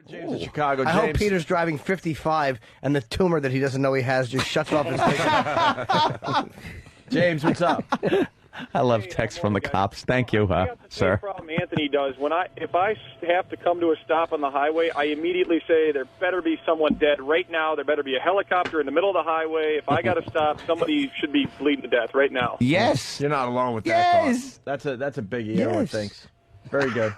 James in Chicago. I hope Peter's driving 55 and the tumor that he doesn't know he has just shuts off his vision. James, what's up? I love texts from the cops. Thank you, sir. The problem Anthony does if I have to come to a stop on the highway, I immediately say there better be someone dead right now. There better be a helicopter in the middle of the highway. If I got to stop, somebody should be bleeding to death right now. Yes, you're not alone with that. Yes, that's a biggie. Everyone thinks. Very good.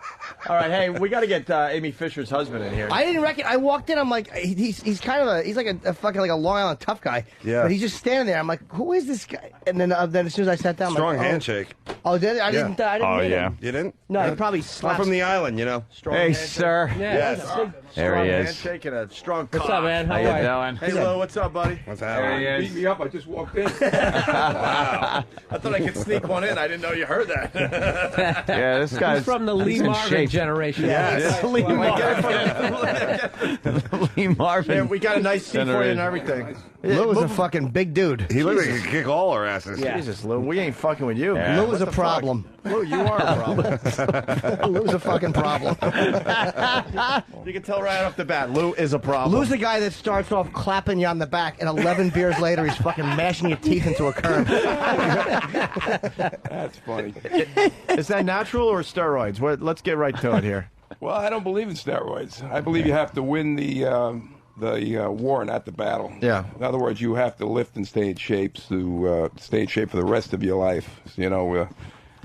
All right, hey, we got to get Amy Fisher's husband in here. I didn't reckon. I walked in. I'm like, he's kind of he's like a fucking like a Long Island tough guy. Yeah. But he's just standing there. I'm like, who is this guy? And then as soon as I sat down, Strong I'm like, handshake. Oh, did it? I didn't. Oh, meet yeah. him. You didn't? No, he probably I'm slapped. from the island, you know. Strong hey, handshake. sir. Yeah, Yes. There he is. Handshake and a strong What's cock. up, man? How you doing? Hey, Lou, what's up, buddy? What's happening? There he is. Beat me up. I just walked in. Wow. I thought I could sneak one in. I didn't know you heard that. Yeah, this guy's He's from the Lee in Marvin shape. generation. Yes. Lee Marvin. Yeah, we got a nice seat for you and everything. Lou is a fucking big dude. He looks like he could kick all our asses. Yeah. Jesus, Lou, we ain't fucking with you. Yeah. Lou is a problem. Lou, you are a problem. Lou's a fucking problem. You can tell right off the bat, Lou is a problem. Lou's the guy that starts off clapping you on the back, and 11 beers later, he's fucking mashing your teeth into a curb. That's funny. Is that natural or steroids? Let's get right to it here. Well, I don't believe in steroids. I believe you have to win the war, not the battle. Yeah. In other words, you have to lift and stay in shape to stay in shape for the rest of your life. You know.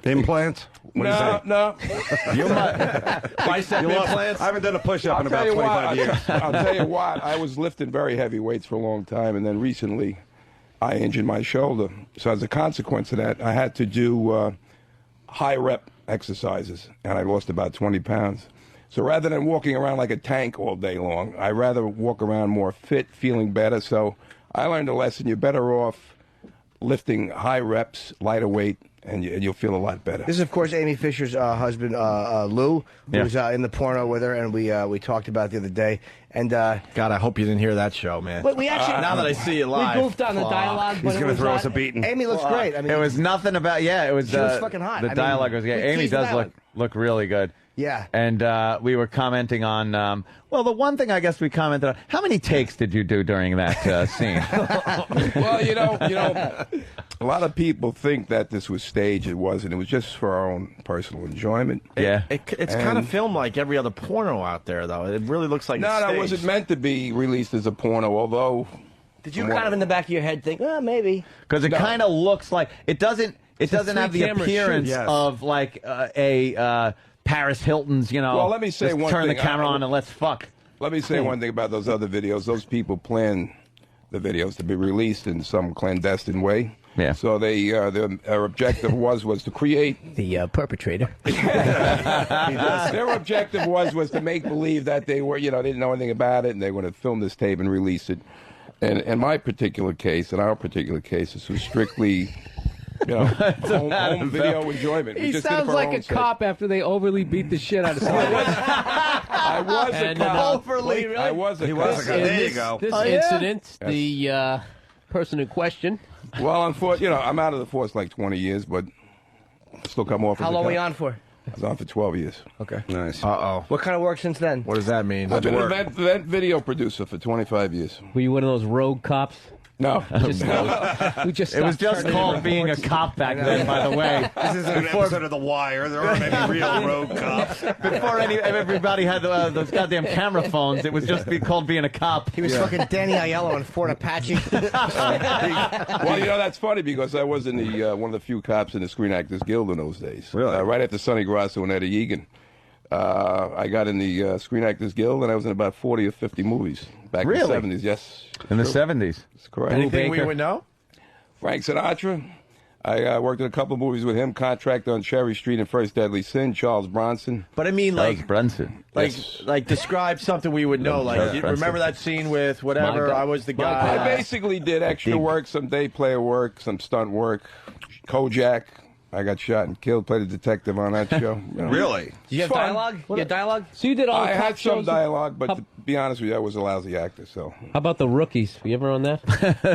Implants? What do you say? No. You bicep implants? I haven't done a push-up in I'll tell about you 25 what, years. I'll tell you what. I was lifting very heavy weights for a long time, and then recently I injured my shoulder. So as a consequence of that, I had to do high-rep exercises, and I lost about 20 pounds. So rather than walking around like a tank all day long, I rather walk around more fit, feeling better. So I learned a lesson. You're better off lifting high reps, lighter weight, and you'll feel a lot better. This is, of course, Amy Fisher's husband, Lou, who was in the porno with her, and we talked about it the other day. And God, I hope you didn't hear that show, man. But we actually now that I see you live, We goofed on the dialogue, but He's going to throw us a beating. Amy looks great. I mean, It was nothing about. Yeah, it was. She was fucking hot. The I mean, dialogue was. Yeah, we Amy teased the does dialogue. look really good. Yeah. And we were commenting on. Well, the one thing I guess we commented on. How many takes did you do during that scene? Well, you know, a lot of people think that this was staged. It wasn't. It was just for our own personal enjoyment. Yeah. It's kind of filmed like every other porno out there, though. It really looks like No, it's that staged. wasn't meant to be released as a porno, although... Did you kind of in the back of your head think, maybe? Because it kind of looks like it doesn't. It doesn't have the three-camera appearance shoot. Yes. of like a Paris Hilton's. You know. Well, let me say just one turn thing. the camera on and let's fuck. Let me say one thing about those other videos. Those people plan the videos to be released in some clandestine way. Yeah. So their objective was to create. The perpetrator. Their objective was to make believe that they were, didn't know anything about it, and they were going to film this tape and release it. And in my particular case, in our particular case, this was strictly, home video enjoyment. We He just did it sounds for our like own a sake. cop after they overly beat the shit out of someone. I was a And, cop. overly, I was a cop. There you go. This incident, the person in question. Well, unfortunately, I'm out of the force like 20 years, but I still come off. How as a long cop. were you on for? I was on for 12 years. Okay. Nice. Uh-oh. What kind of work since then? What does that mean? I've been an event video producer for 25 years. Were you one of those rogue cops? No. We just It was stopped just turning called in being a reports. call back then. By the way, This is an episode of The Wire. There aren't any real rogue cops. before everybody had those goddamn camera phones, it was just called being a cop. He was fucking Danny Aiello in Fort Apache. Well, that's funny because I was in the one of the few cops in the Screen Actors Guild in those days. Really? Right after Sonny Grasso and Eddie Egan. I got in the Screen Actors Guild, and I was in about 40 or 50 movies back Really? in the 70s. Yes. In the 70s. That's correct. Anything we would know? Frank Sinatra. I worked in a couple of movies with him. Contract on Cherry Street and First Deadly Sin. Charles Bronson. But I mean, That was like, Brunson. like describe something we would know. Like, Charles you Bronson. remember that scene with whatever? I was the guy. I basically did extra work, some day player work, some stunt work. Kojak. I got shot and killed. Played a detective on that show. Really? Do you have Fun. dialogue? You have dialogue? So you did all the I cop had some shows? dialogue, but to be honest with you, I was a lousy actor. So How about the rookies? Were you ever on that?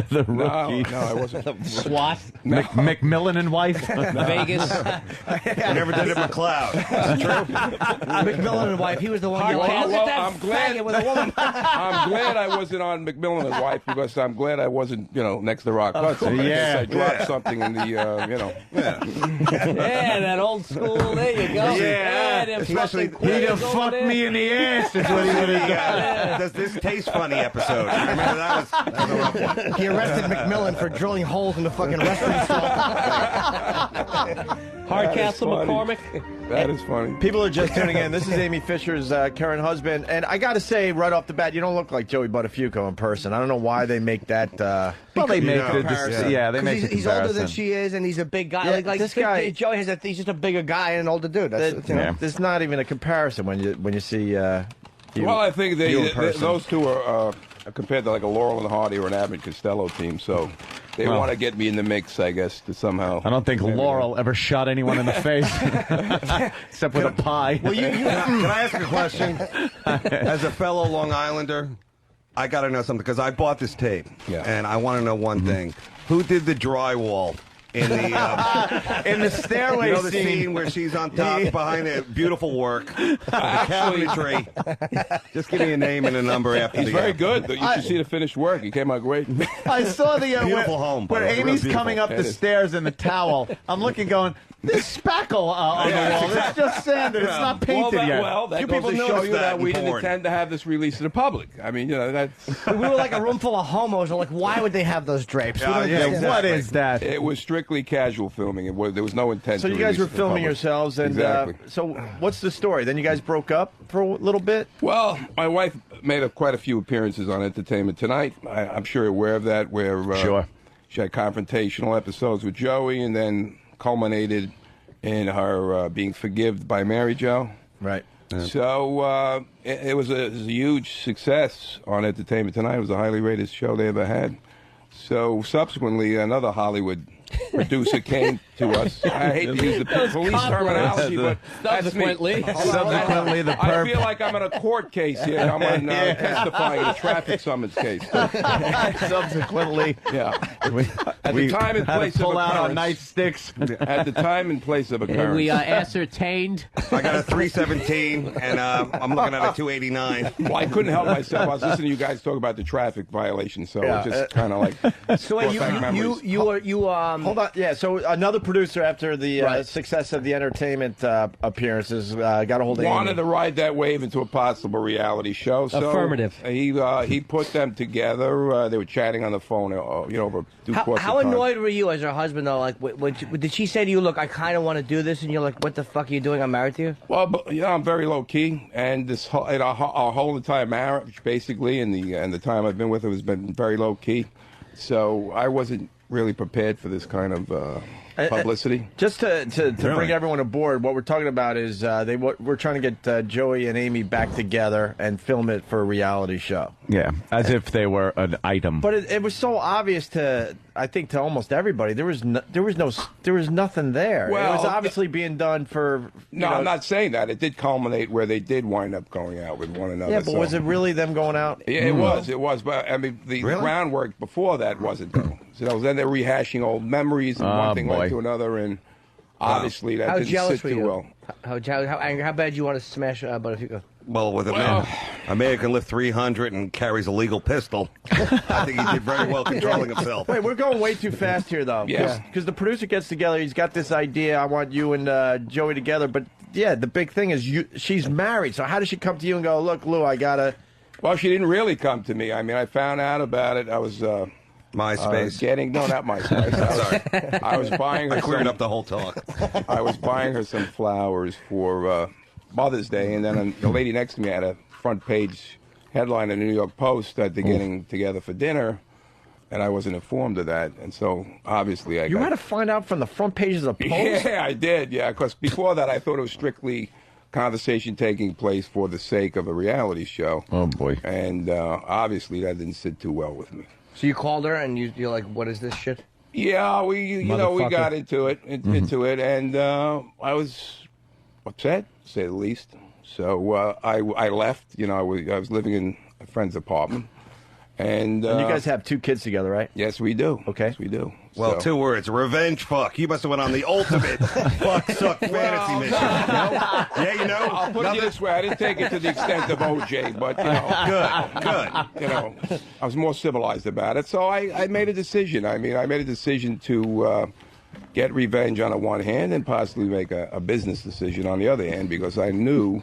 The no, rookie. I wasn't. SWAT, Macmillan and wife. Vegas. I never did it McLeod. McMillan and wife. He was the one. Well, Look well, at that I'm glad- faggot with a woman. I'm glad I wasn't on McMillan and his wife because I'm glad I wasn't, next to Rock Hudson. Yeah. I dropped something in the, Yeah, that old school. There you go. Yeah. them Especially- fucking He'd have quitters over fucked there. me in the ass. Is what he would have done. Does this taste funny episode? Remember that was a rough one. He arrested McMillan for drilling holes in the fucking restaurant stall. Hardcastle funny. McCormick. That is funny. People are just tuning in. This is Amy Fisher's current husband, and I got to say right off the bat, you don't look like Joey Buttafuoco in person. I don't know why they make that. Well, they make know, the comparison. they make the He's older than comparison. she is, and he's a big guy. Yeah, like this guy- Joey has he's just a bigger guy and an older dude. That's, Yeah. There's not even a comparison when you see. You, Well, I think you in person. those two are compared to like a Laurel and Hardy or an Abbott Costello team, so they Well- want to get me in the mix, I guess, to somehow. I don't think Laurel ever shot anyone in the face, except with a pie. Well, can I ask a question? As a fellow Long Islander, I got to know something because I bought this tape, Yeah. and I want to know one thing: who did the drywall in the in the stairway the scene where she's on top behind a beautiful work, the cabinetry? Just give me a name and a number after He's the very good. You should see the finished work. He came out great. I saw the Beautiful home, by where the way. Real Amy's beautiful. coming up It the is. stairs in the towel. I'm looking, going, there's spackle on the wall. It's just sanded. It's not painted yet. That Few goes people to show notice you that that in we didn't porn. intend to have this released to the public. I mean, that's We were like a room full of homos. We're like, why would they have those drapes? We don't yeah, understand. What is that? it was strictly casual filming. There was no intent. So to you guys release were it to the filming public. yourselves, and Exactly. so what's the story? Then you guys broke up for a little bit. Well, my wife made quite a few appearances on Entertainment Tonight. I'm sure you're aware of that, where Sure. she had confrontational episodes with Joey and then culminated in her being forgived by Mary Jo. Right. So it was a huge success on Entertainment Tonight. It was the highly rated show they ever had. So subsequently, another Hollywood producer came to us. I hate to use the police terminology, but that's me. Subsequently. Subsequently, the I perp. feel like I'm in a court case here. I'm on testifying in a traffic summons case. Subsequently, Yeah. We At the time and had place to of pull out our occurrence. nightsticks. At the time and place of And occurrence. we ascertained. I got a 317, and I'm looking at a 289. Well, I couldn't help myself. I was listening to you guys talk about the traffic violation, so it was just kind of like. So wait, hold on. Yeah. So another producer, after the Right. success of the entertainment appearances, got a hold of wanted Amy. to ride that wave into a possible reality show. So Affirmative. He put them together. They were chatting on the phone, over due course How of time. annoyed were you as her husband, though? Like, did she say to you, look, I kind of want to do this, and you're like, what the fuck are you doing? I'm married to you? Well, but, I'm very low key, and this our whole entire marriage, basically, and the time I've been with her has been very low key. So I wasn't really prepared for this kind of publicity. Just to bring everyone aboard, what we're talking about is we're trying to get Joey and Amy back together and film it for a reality show. Yeah, as if they were an item. But it was so obvious to, I think, to almost everybody. There was nothing there. It Well, was obviously being done for. No, I'm not saying that. It did culminate where they did wind up going out with one another. Yeah, but so. was it really them going out? Yeah, it was. But I mean, the groundwork before that wasn't. So then they're rehashing old memories, and one thing led to another, and obviously that How didn't jealous sit were too you? well. How bad you want to smash Buttafuoco? Well, with a man who can lift 300 and carries a legal pistol, I think he did very well controlling himself. Wait, we're going way too fast here, though. Yeah. Because the producer gets together, he's got this idea. I want you and Joey together, but yeah, the big thing is she's married. So how does she come to you and go, look, Lou, I gotta? Well, she didn't really come to me. I mean, I found out about it. I was MySpace. not MySpace. I was buying her. I cleared some- up the whole talk. I was buying her some flowers for Mother's Day, and then the lady next to me had a front page headline in the New York Post that they're getting together for dinner, and I wasn't informed of that, and so obviously You had to find out from the front pages of the Post? Yeah, I did. Yeah, because before that, I thought it was strictly conversation taking place for the sake of a reality show. Oh boy! And obviously, that didn't sit too well with me. So you called her and you're like, what is this shit? Yeah, we got into it, and I was upset, to say the least. So I left. I was living in a friend's apartment, and you guys have 2 kids together, right? Yes, we do. Okay, yes, we do. Well, So- 2 words: revenge. Fuck. You must have went on the ultimate fuck suck fantasy mission. Yeah, I'll put it this way: I didn't take it to the extent of OJ, but good. I was more civilized about it. So I made a decision. I made a decision to get revenge on the one hand and possibly make a business decision on the other hand, because I knew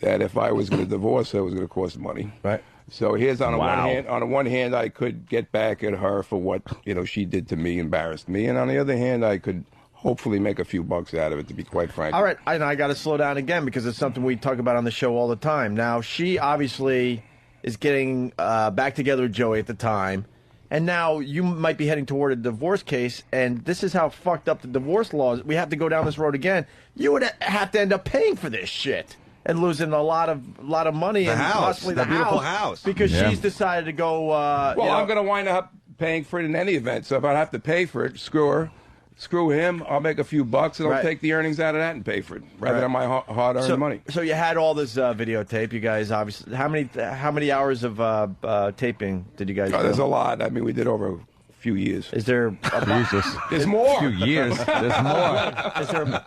that if I was going to divorce her, it was going to cost money. Right. So here's on the one hand. On the one hand, I could get back at her for what she did to me, embarrassed me, and on the other hand, I could hopefully make a few bucks out of it. To be quite frank. All right, I got to slow down again because it's something we talk about on the show all the time. Now she obviously is getting back together with Joey at the time, and now you might be heading toward a divorce case. And this is how fucked up the divorce laws. We have to go down this road again. You would have to end up paying for this shit. And losing a lot of money The and house, possibly the beautiful house. because she's decided to go. Well, I'm going to wind up paying for it in any event. So if I have to pay for it, screw her, screw him. I'll make a few bucks and I'll take the earnings out of that and pay for it, rather than my hard-earned money. So you had all this videotape. You guys obviously how many hours of taping did you guys do? There's a lot. I mean, we did over a few years. Is there Jesus? There's more. A few years. There's more. Is there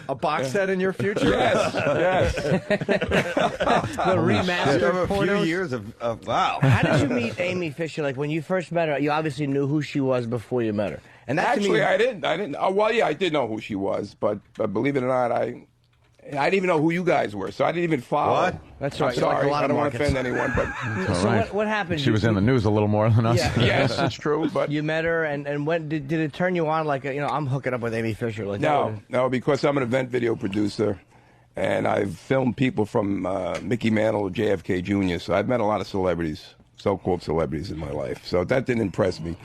a box set in your future? Yes. The remastered A few pornos? years of wow. How did you meet Amy Fisher? Like when you first met her, you obviously knew who she was before you met her. And that to Actually, me, I didn't. Well, yeah, I did know who she was, but believe it or not, I didn't even know who you guys were, so I didn't even follow. What? That's I'm right. You're like sorry. a lot I of don't want to markets. offend anyone, but So right. what happened? She was in the news a little more than us. Yeah. yes, it's true. But You met her, and when did it turn you on? Like I'm hooking up with Amy Fisher. Like no, because I'm an event video producer, and I've filmed people from Mickey Mantle to JFK Jr. So I've met a lot of celebrities, so-called celebrities, in my life. So that didn't impress me.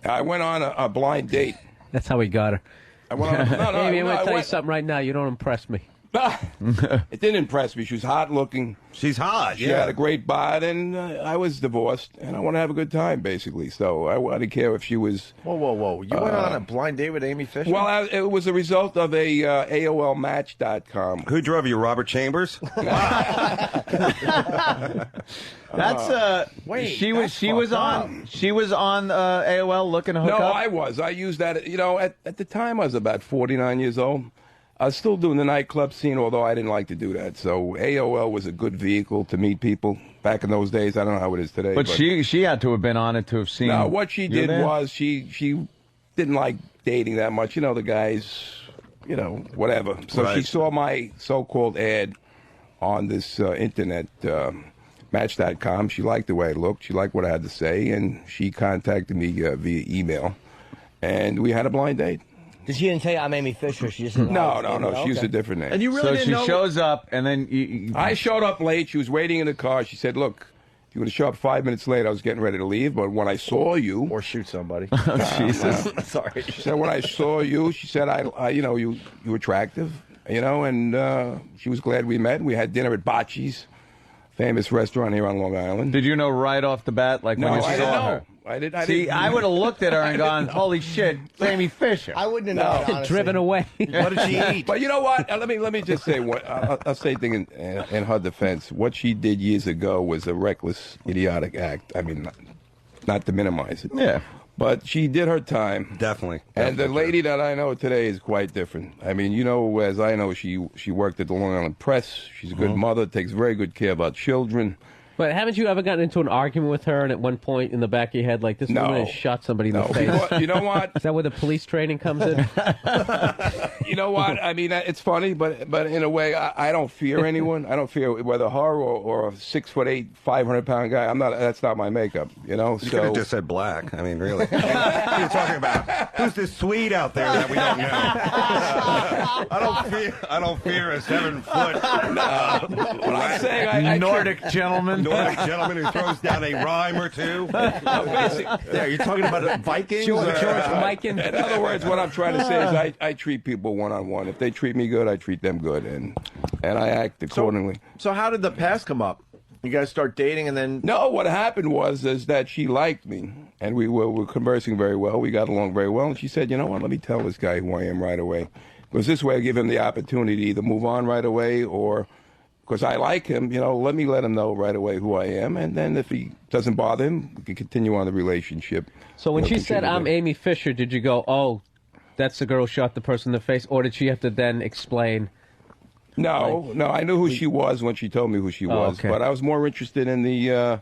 I went on a blind date. That's how we got her. I went on, no, Amy, I'm no, going to I tell you went- something right now. You don't impress me. It didn't impress me. She was hot looking. She's hot. She had a great bod, and I was divorced, and I want to have a good time, basically. So I didn't care if she was. Whoa! You went on a blind date with Amy Fisher? Well, it was a result of a AOLmatch.com. Who drove you, Robert Chambers? That's Wait, she was on AOL looking to hook No, up. I was. I used that. At the time, I was about 49 years old. I was still doing the nightclub scene, although I didn't like to do that. So AOL was a good vehicle to meet people back in those days. I don't know how it is today. But she had to have been on it to have seen. No, what she you did there? was she didn't like dating that much. The guys, whatever. So Right. she saw my so-called ad on this internet match.com. She liked the way I looked. She liked what I had to say, and she contacted me via email, and we had a blind date. Did she didn't tell you I'm Amy Fisher? She just said, No. Okay. She used a different name. and you really So didn't she know. shows up, and then you I showed up late. She was waiting in the car. She said, "Look, if you want to show up 5 minutes late, I was getting ready to leave. But when I saw you, or shoot somebody. Jesus. Sorry. she said, when I saw you, she said, you were attractive, and she was glad we met. We had dinner at Bocce's, famous restaurant here on Long Island. Did you know right off the bat, like No, when you I saw didn't her? know. I didn't. See, I would have looked at her and gone, "Holy shit, it's Amy Fisher." I wouldn't have known. honestly. Driven away. What did she eat? But you know what? Let me just say what I'll say a thing in her defense. What she did years ago was a reckless, idiotic act. I mean, not to minimize it. Yeah. But she did her time. Definitely. And the Definitely lady that I know today is quite different. I mean, as I know, she worked at the Long Island Press. She's a good mother, takes very good care of our children. But haven't you ever gotten into an argument with her and at one point in the back of your head, like, this No. woman has shot somebody in No, the face? you know what? Is that where the police training comes in? You know what? I mean, it's funny, but in a way, I don't fear anyone. I don't fear whether her or a 6'8", 500-pound guy. That's not my makeup. You could have just said black. I mean, really. What are you talking about? Who's this Swede out there that we don't know? I don't fear a 7-foot What I'm saying, I Nordic gentleman. Nordic gentleman who throws down a rhyme or two. Yeah, you're talking about Vikings? George Mikan. In other words, what I'm trying to say is I treat people one-on-one. If they treat me good, I treat them good, and I act accordingly. So how did the past come up? You guys start dating, and then No, what happened was is that she liked me, and we were conversing very well. We got along very well, and she said, "You know what? Let me tell this guy who I am right away, because this way I give him the opportunity to either move on right away or." Because I like him, let me let him know right away who I am, and then if he doesn't bother him, we can continue on the relationship. So when she continue said, "I'm to- Amy Fisher," did you go, "Oh, that's the girl who shot the person in the face," or did she have to then explain? No, I knew who she was when she told me who she was, okay. but I was more interested in the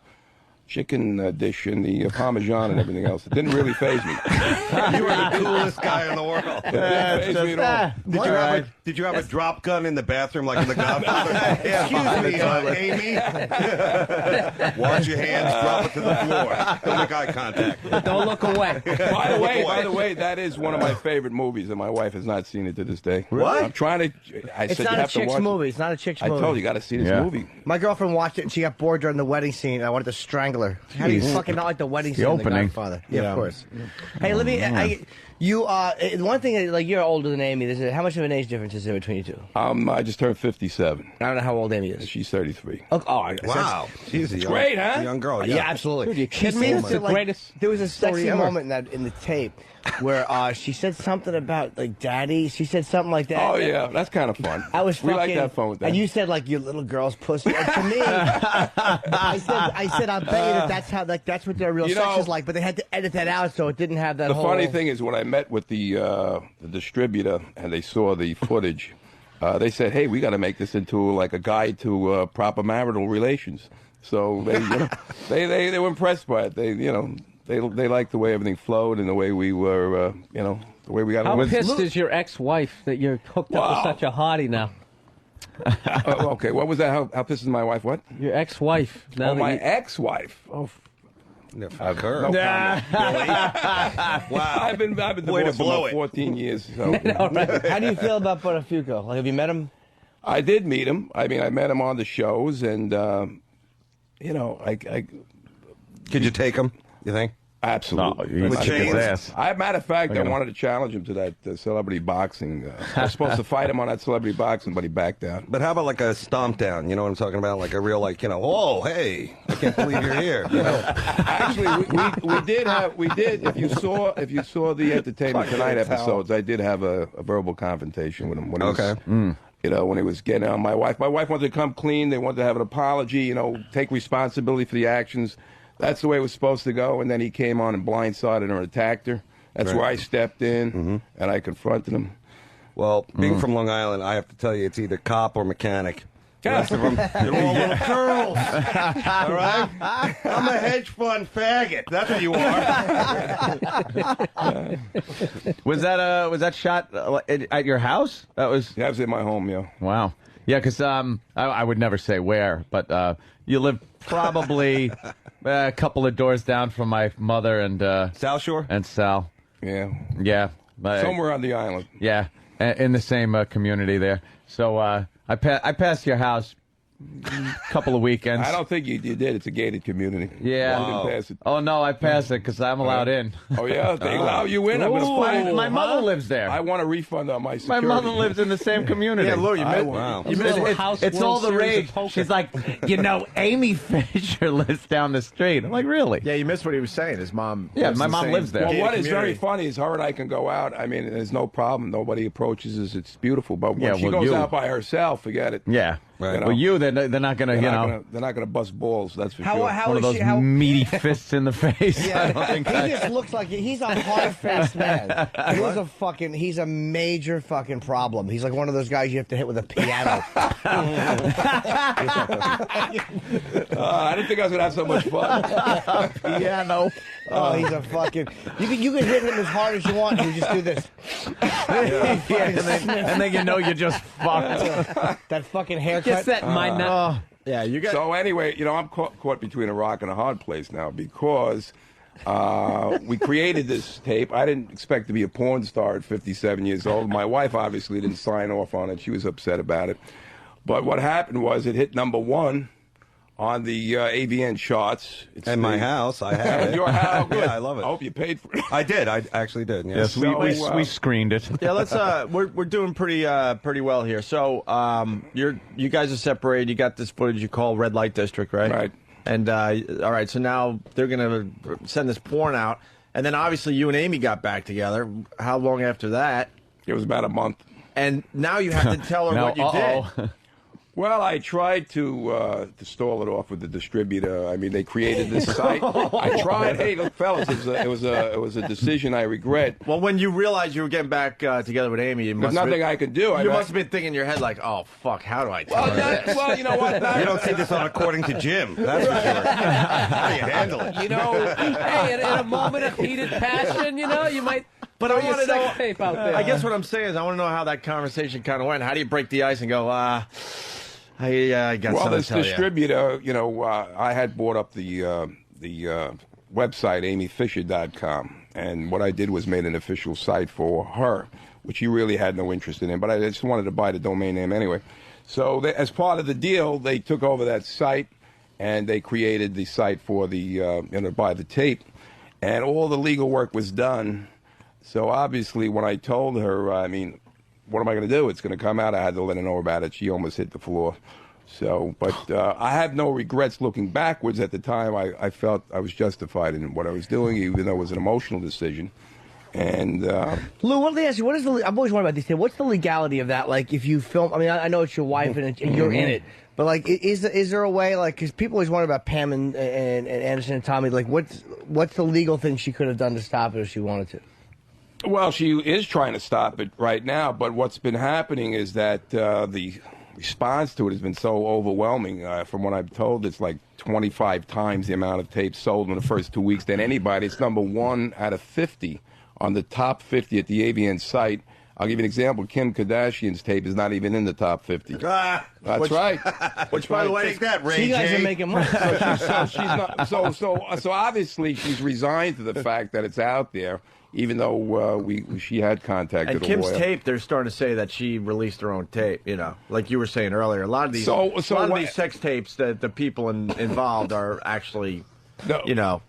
chicken dish and the Parmesan and everything else. It didn't really faze me. You were the coolest guy in the world. It didn't faze me at all. Did you have a drop gun in the bathroom like in The Godfather? Excuse me, Amy. Wash your hands, drop it to the floor. Don't make eye contact. Don't look away. By the way, that is one of my favorite movies, and my wife has not seen it to this day. What? I'm trying to. It's said not you a have to chick's watch movie. It. It's not a chick's I movie. told you, got to see this movie. My girlfriend watched it and she got bored during the wedding scene. And I wanted to strangle her. How do you fucking not like the wedding scene? in opening. The Godfather. Yeah, of course. Hey, let me. One thing, like you're older than Amy. How much of an age difference is there between you two? I just turned 57. I don't know how old Amy is. She's 33. Wow. She's a young, great, huh? young girl. Yeah, absolutely. Dude, you She kidding me? seems It's to, the greatest There was a sexy story ever. moment in the tape where she said something about like daddy. She said something like that. Oh yeah, that's kind of fun. I was we fucking, like that fun with that. And you said like your little girl's pussy. And to me, I said I bet you that's what their real sex is like. But they had to edit that out so it didn't have that. The whole... funny thing is, when I met with the distributor and they saw the footage, they said, "Hey, we got to make this into like a guide to proper marital relations." So they, they were impressed by it. They liked the way everything flowed and the way we were, the way we got How along. pissed is your ex-wife that you're hooked up with such a hottie now? Okay, what was that? How pissed is my wife? What? Your ex-wife. Now that My you- ex-wife. Oh, Fuck her. no Wow. I've been Way to divorced for blow about it. 14 years. So. How do you feel about Buttafuoco? Like, have you met him? I did meet him. I mean, I met him on the shows, and Could you take him, you think? absolutely. No, you With kick his chains? ass. Matter of fact, Look I at him. wanted to challenge him to that celebrity boxing. I was supposed to fight him on that celebrity boxing, but he backed down. But how about like a stomp down? You know what I'm talking about? Like a real, oh, hey, I can't believe you're here. Actually, we did. If you saw the Entertainment Tonight episodes, I did have a verbal confrontation with him. When he was, when he was getting on my wife. My wife wanted to come clean. They wanted to have an apology. Take responsibility for the actions. That's the way it was supposed to go. And then he came on and blindsided her and attacked her. That's where I stepped in and I confronted him. Well, being from Long Island, I have to tell you, it's either cop or mechanic. The rest of them, they're all little girls. All right? I'm a hedge fund faggot. That's what you are. Was that shot at your house? That was in my home, yeah. wow. Yeah, because I would never say where, but you live probably a couple of doors down from my mother and South Shore? and Sal. Yeah. Yeah, Somewhere on the island. Yeah, in the same community there. So I passed your house a couple of weekends. I don't think you did. It's a gated community. Yeah. You didn't pass it. Oh no, I passed it because I'm allowed in. Oh, yeah? They allow you in? I'm going to find My mother lives there. I want a refund on my My security. mother lives in the same community. Yeah, Lou, you missed. Wow. It's all the rage. She's like, Amy Fisher lives down the street. I'm like, really? Yeah, you missed what he was saying. His mom. Yeah, lives my in the mom same lives there. Well, gated what is very community. funny is her and I can go out. I mean, there's no problem. Nobody approaches us. It's beautiful. But when Yeah, she well, goes you- out by herself, forget it. Yeah. Right. Well, they're not gonna, They're not gonna bust balls. That's for sure. How one of is those she? How, meaty fists in the face. I don't think he that. just looks like he's a hard-faced man. He's a major fucking problem. He's like one of those guys you have to hit with a piano. I didn't think I was gonna have so much fun. Piano. Oh, he's a fucking. You can hit him as hard as you want. You just do this. and then you just fucked. That fucking haircut. Just that my nut. Yeah, you got. So anyway, I'm caught between a rock and a hard place now because we created this tape. I didn't expect to be a porn star at 57 years old. My wife obviously didn't sign off on it. She was upset about it. But what happened was it hit #1 on the AVN charts. It's And my house, I have And it. your house. Yeah, I love it. I hope you paid for it. I did. I actually did. Yes, we screened it. Yeah, let's. We're doing pretty well here. So, you guys are separated. You got this footage you call Red Light District, right? Right. And all right, so now they're gonna send this porn out, and then obviously you and Amy got back together. How long after that? It was about a month. And now you have to tell her what you did. Well, I tried to stall it off with the distributor. I mean, they created this site. I tried. Hey, look, fellas, it was a decision I regret. Well, when you realized you were getting back together with Amy, There's nothing I could do. You must have been thinking in your head like, "Oh fuck, how do I tell Well, her this?" well, you know what? You don't see this on According to Jim. That's for sure. How do you handle it? You know, hey, in a moment of heated passion, you know, you might. But I want to know. Tape out there. I guess what I'm saying is I want to know how that conversation kind of went. How do you break the ice and go, I got Well, something this to tell distributor, I had bought up the website, amyfisher.com, and what I did was made an official site for her, which she really had no interest in, but I just wanted to buy the domain name anyway. So as part of the deal, they took over that site, and they created the site for the, buy the tape, and all the legal work was done. So obviously, when I told her, I mean, what am I going to do? It's going to come out. I had to let her know about it. She almost hit the floor. So, but I have no regrets looking backwards. At the time, I felt I was justified in what I was doing, even though it was an emotional decision. And Lou, what they ask you? What is the? I've always wondered about these things. What's the legality of that? Like, if you film, I mean, I know it's your wife and you're in it, but like, is there a way? Like, because people always wonder about Pam and Anderson and Tommy. Like, what's the legal thing she could have done to stop it if she wanted to? well, she is trying to stop it right now. But what's been happening is that the response to it has been so overwhelming. From what I'm told, it's like 25 times the amount of tapes sold in the first 2 weeks than anybody. It's number 1 out of 50 on the top 50 at the AVN site. I'll give you an example. Kim Kardashian's tape is not even in the top 50. That's right. Which, by the way, take that, Ray You guys J. are making money. So she's not. So obviously she's resigned to the fact that it's out there, even though she had contacted and a Kim's lawyer. tape, they're starting to say that she released her own tape. You know, like you were saying earlier, a lot of these, these sex tapes that the people involved are actually, Well,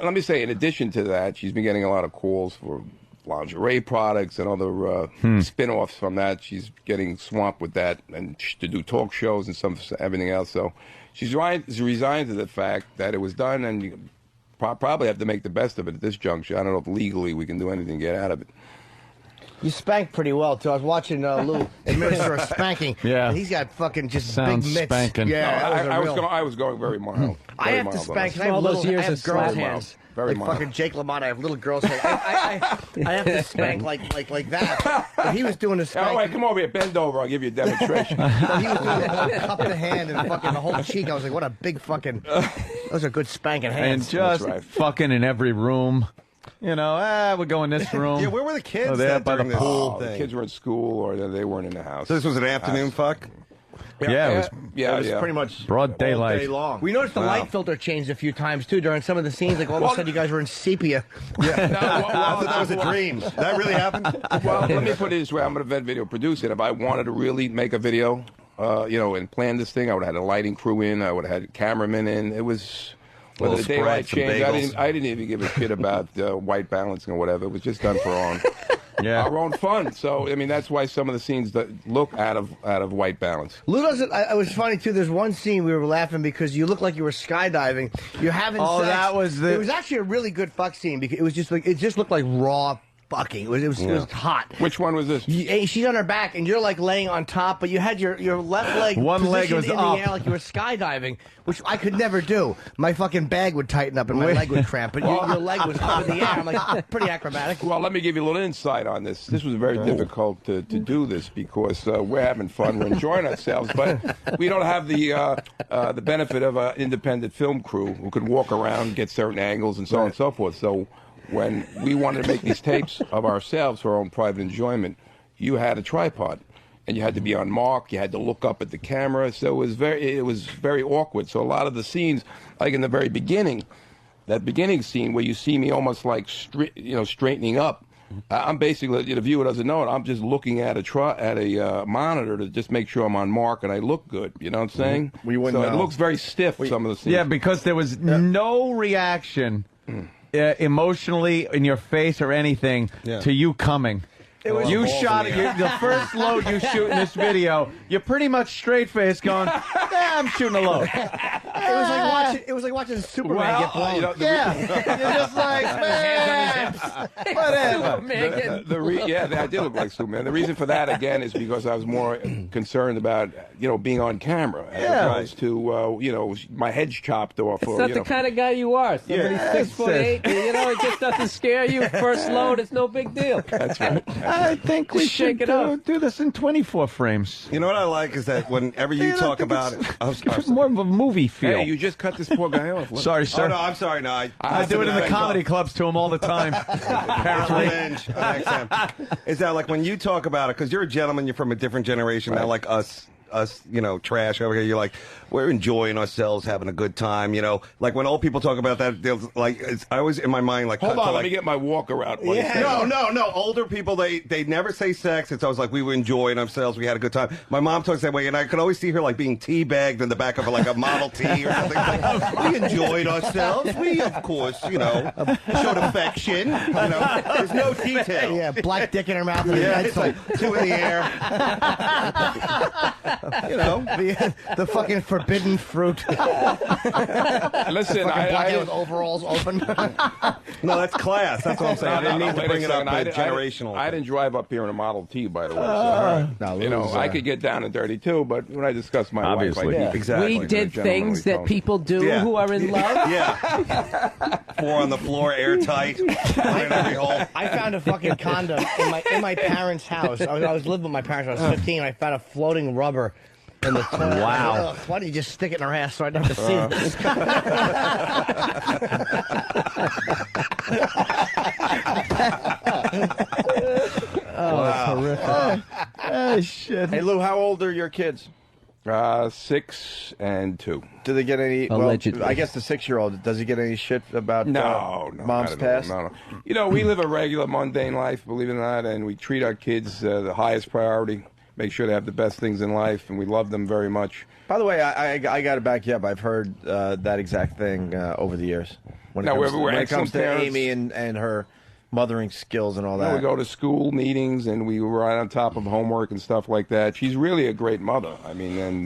let me say, in addition to that, she's been getting a lot of calls for lingerie products and other spin-offs from that. She's getting swamped with that and to do talk shows and everything else. So she's resigned to the fact that it was done, and you probably have to make the best of it at this juncture. I don't know if legally we can do anything to get out of it. You spank pretty well, too. I was watching Lou administer a spanking. Yeah. And he's got fucking just Sounds big mitts. spanking. Yeah, I was going very mild. I have to spank because I have All those little, I years have of girls' slap hands. Very like mild. fucking Jake LaMotta. I have little girls' hands. I have to spank like that. But he was doing the spank. Oh, wait, come over here. Bend over. I'll give you a demonstration. He was doing the whole cup the hand and fucking the whole cheek. I was like, what a big fucking... Those are good spanking And hands. just right. fucking in every room. You know, we go in this room. Yeah, where were the kids Oh, they're by the during this pool. whole The thing? kids were in school or they weren't in the house. So this was an afternoon fuck? Yeah, it was Yeah, it was pretty much broad all daylight. day long. We noticed the Wow. light filter changed a few times, too, during some of the scenes. Like, all of a sudden, you guys were in sepia. I thought that was a dream. That really happened? Well, let me put it this way. I'm an event video producer. If I wanted to really make a video, and plan this thing, I would have had a lighting crew in. I would have had cameramen in. It was... Whether the Little daylight spread, some changed, bagels. I didn't even give a shit about white balancing or whatever. It was just done for our own fun. So, I mean, that's why some of the scenes that look out of white balance. Lou doesn't. It was funny too. There's one scene we were laughing because you looked like you were skydiving. You're having sex. that was It was actually a really good fuck scene because it was just like it just looked like raw fucking. It was hot. Which one was this? She's on her back and you're like laying on top, but you had your left leg One leg positioned was in up. the air like you were skydiving, which I could never do. My fucking bag would tighten up and my leg would cramp, but your leg was up in the air. I'm like, pretty acrobatic. Well, let me give you a little insight on this. This was very difficult to do this because we're having fun, we're enjoying ourselves, but we don't have the benefit of an independent film crew who could walk around, get certain angles, and so on and so forth. So when we wanted to make these tapes of ourselves for our own private enjoyment, you had a tripod. And you had to be on mark. You had to look up at the camera. So it was very awkward. So a lot of the scenes, like in the very beginning, that beginning scene where you see me almost like straightening up, I'm basically, the viewer doesn't know it, I'm just looking at a monitor to just make sure I'm on mark and I look good. You know what I'm saying? We wouldn't so know. it looks very stiff, some of the scenes. Yeah, because there was no reaction emotionally in your face or anything to you coming. You shot the first load you shoot in this video. You're pretty much straight face going, I'm shooting a load. It was like watching Superman get blown. You're just like, man, whatever. I did look like Superman. The reason for that again is because I was more concerned about being on camera as opposed to my head's chopped off. It's not the kind of guy you are. Somebody 6'8", it just doesn't scare you. First load, it's no big deal. That's right. I think we shake should it up. do this in 24 frames. You know what I like is that whenever you talk about it, It's more of a movie feel. Hey, you just cut this poor guy off. Sorry, sir. Oh no, I'm sorry. No, I do it in the comedy clubs to him all the time. Apparently. Revenge. Next time. Is that like when you talk about it, because you're a gentleman, you're from a different generation, not like us, trash over here. You're like, we're enjoying ourselves, having a good time. Like when old people talk about that, they'll I always in my mind like, hold on, let me get my walker out. No. Older people, they never say sex. It's always like we were enjoying ourselves, we had a good time. My mom talks that way, and I could always see her like being teabagged in the back of like a Model T or something. Like, we enjoyed ourselves. We, of course, showed affection. There's no detail. Yeah, black dick in her mouth. And It's like two in the air. the fucking forbidden fruit. Listen, Black guy with overalls open. No, that's class. That's what I'm saying. I didn't need to bring it up generational. I didn't drive up here in a Model T, by the way. I could get down and dirty too, but when I discuss my Obviously. wife, I keep Exactly. We did things that people do who are in love. Yeah. 4 on the floor, airtight. In every hole. I found a fucking condom in my parents' house. I was living with my parents when I was 15. I found a floating rubber in the toilet. Wow. Why don't you just stick it in her ass so I don't have to see this? Horrific. Oh, shit. Hey, Lou, how old are your kids? 6 and 2. Do they get any? Allegedly. Well, I guess the 6-year-old, does he get any shit about No, mom's not at all. past? No. We live a regular, mundane life, believe it or not, and we treat our kids the highest priority. Make sure they have the best things in life, and we love them very much. By the way, I got to back you up. I've heard that exact thing over the years. When it comes to parents. Amy and her mothering skills and all that. We go to school meetings, and we were right on top of homework and stuff like that. She's really a great mother. I mean, and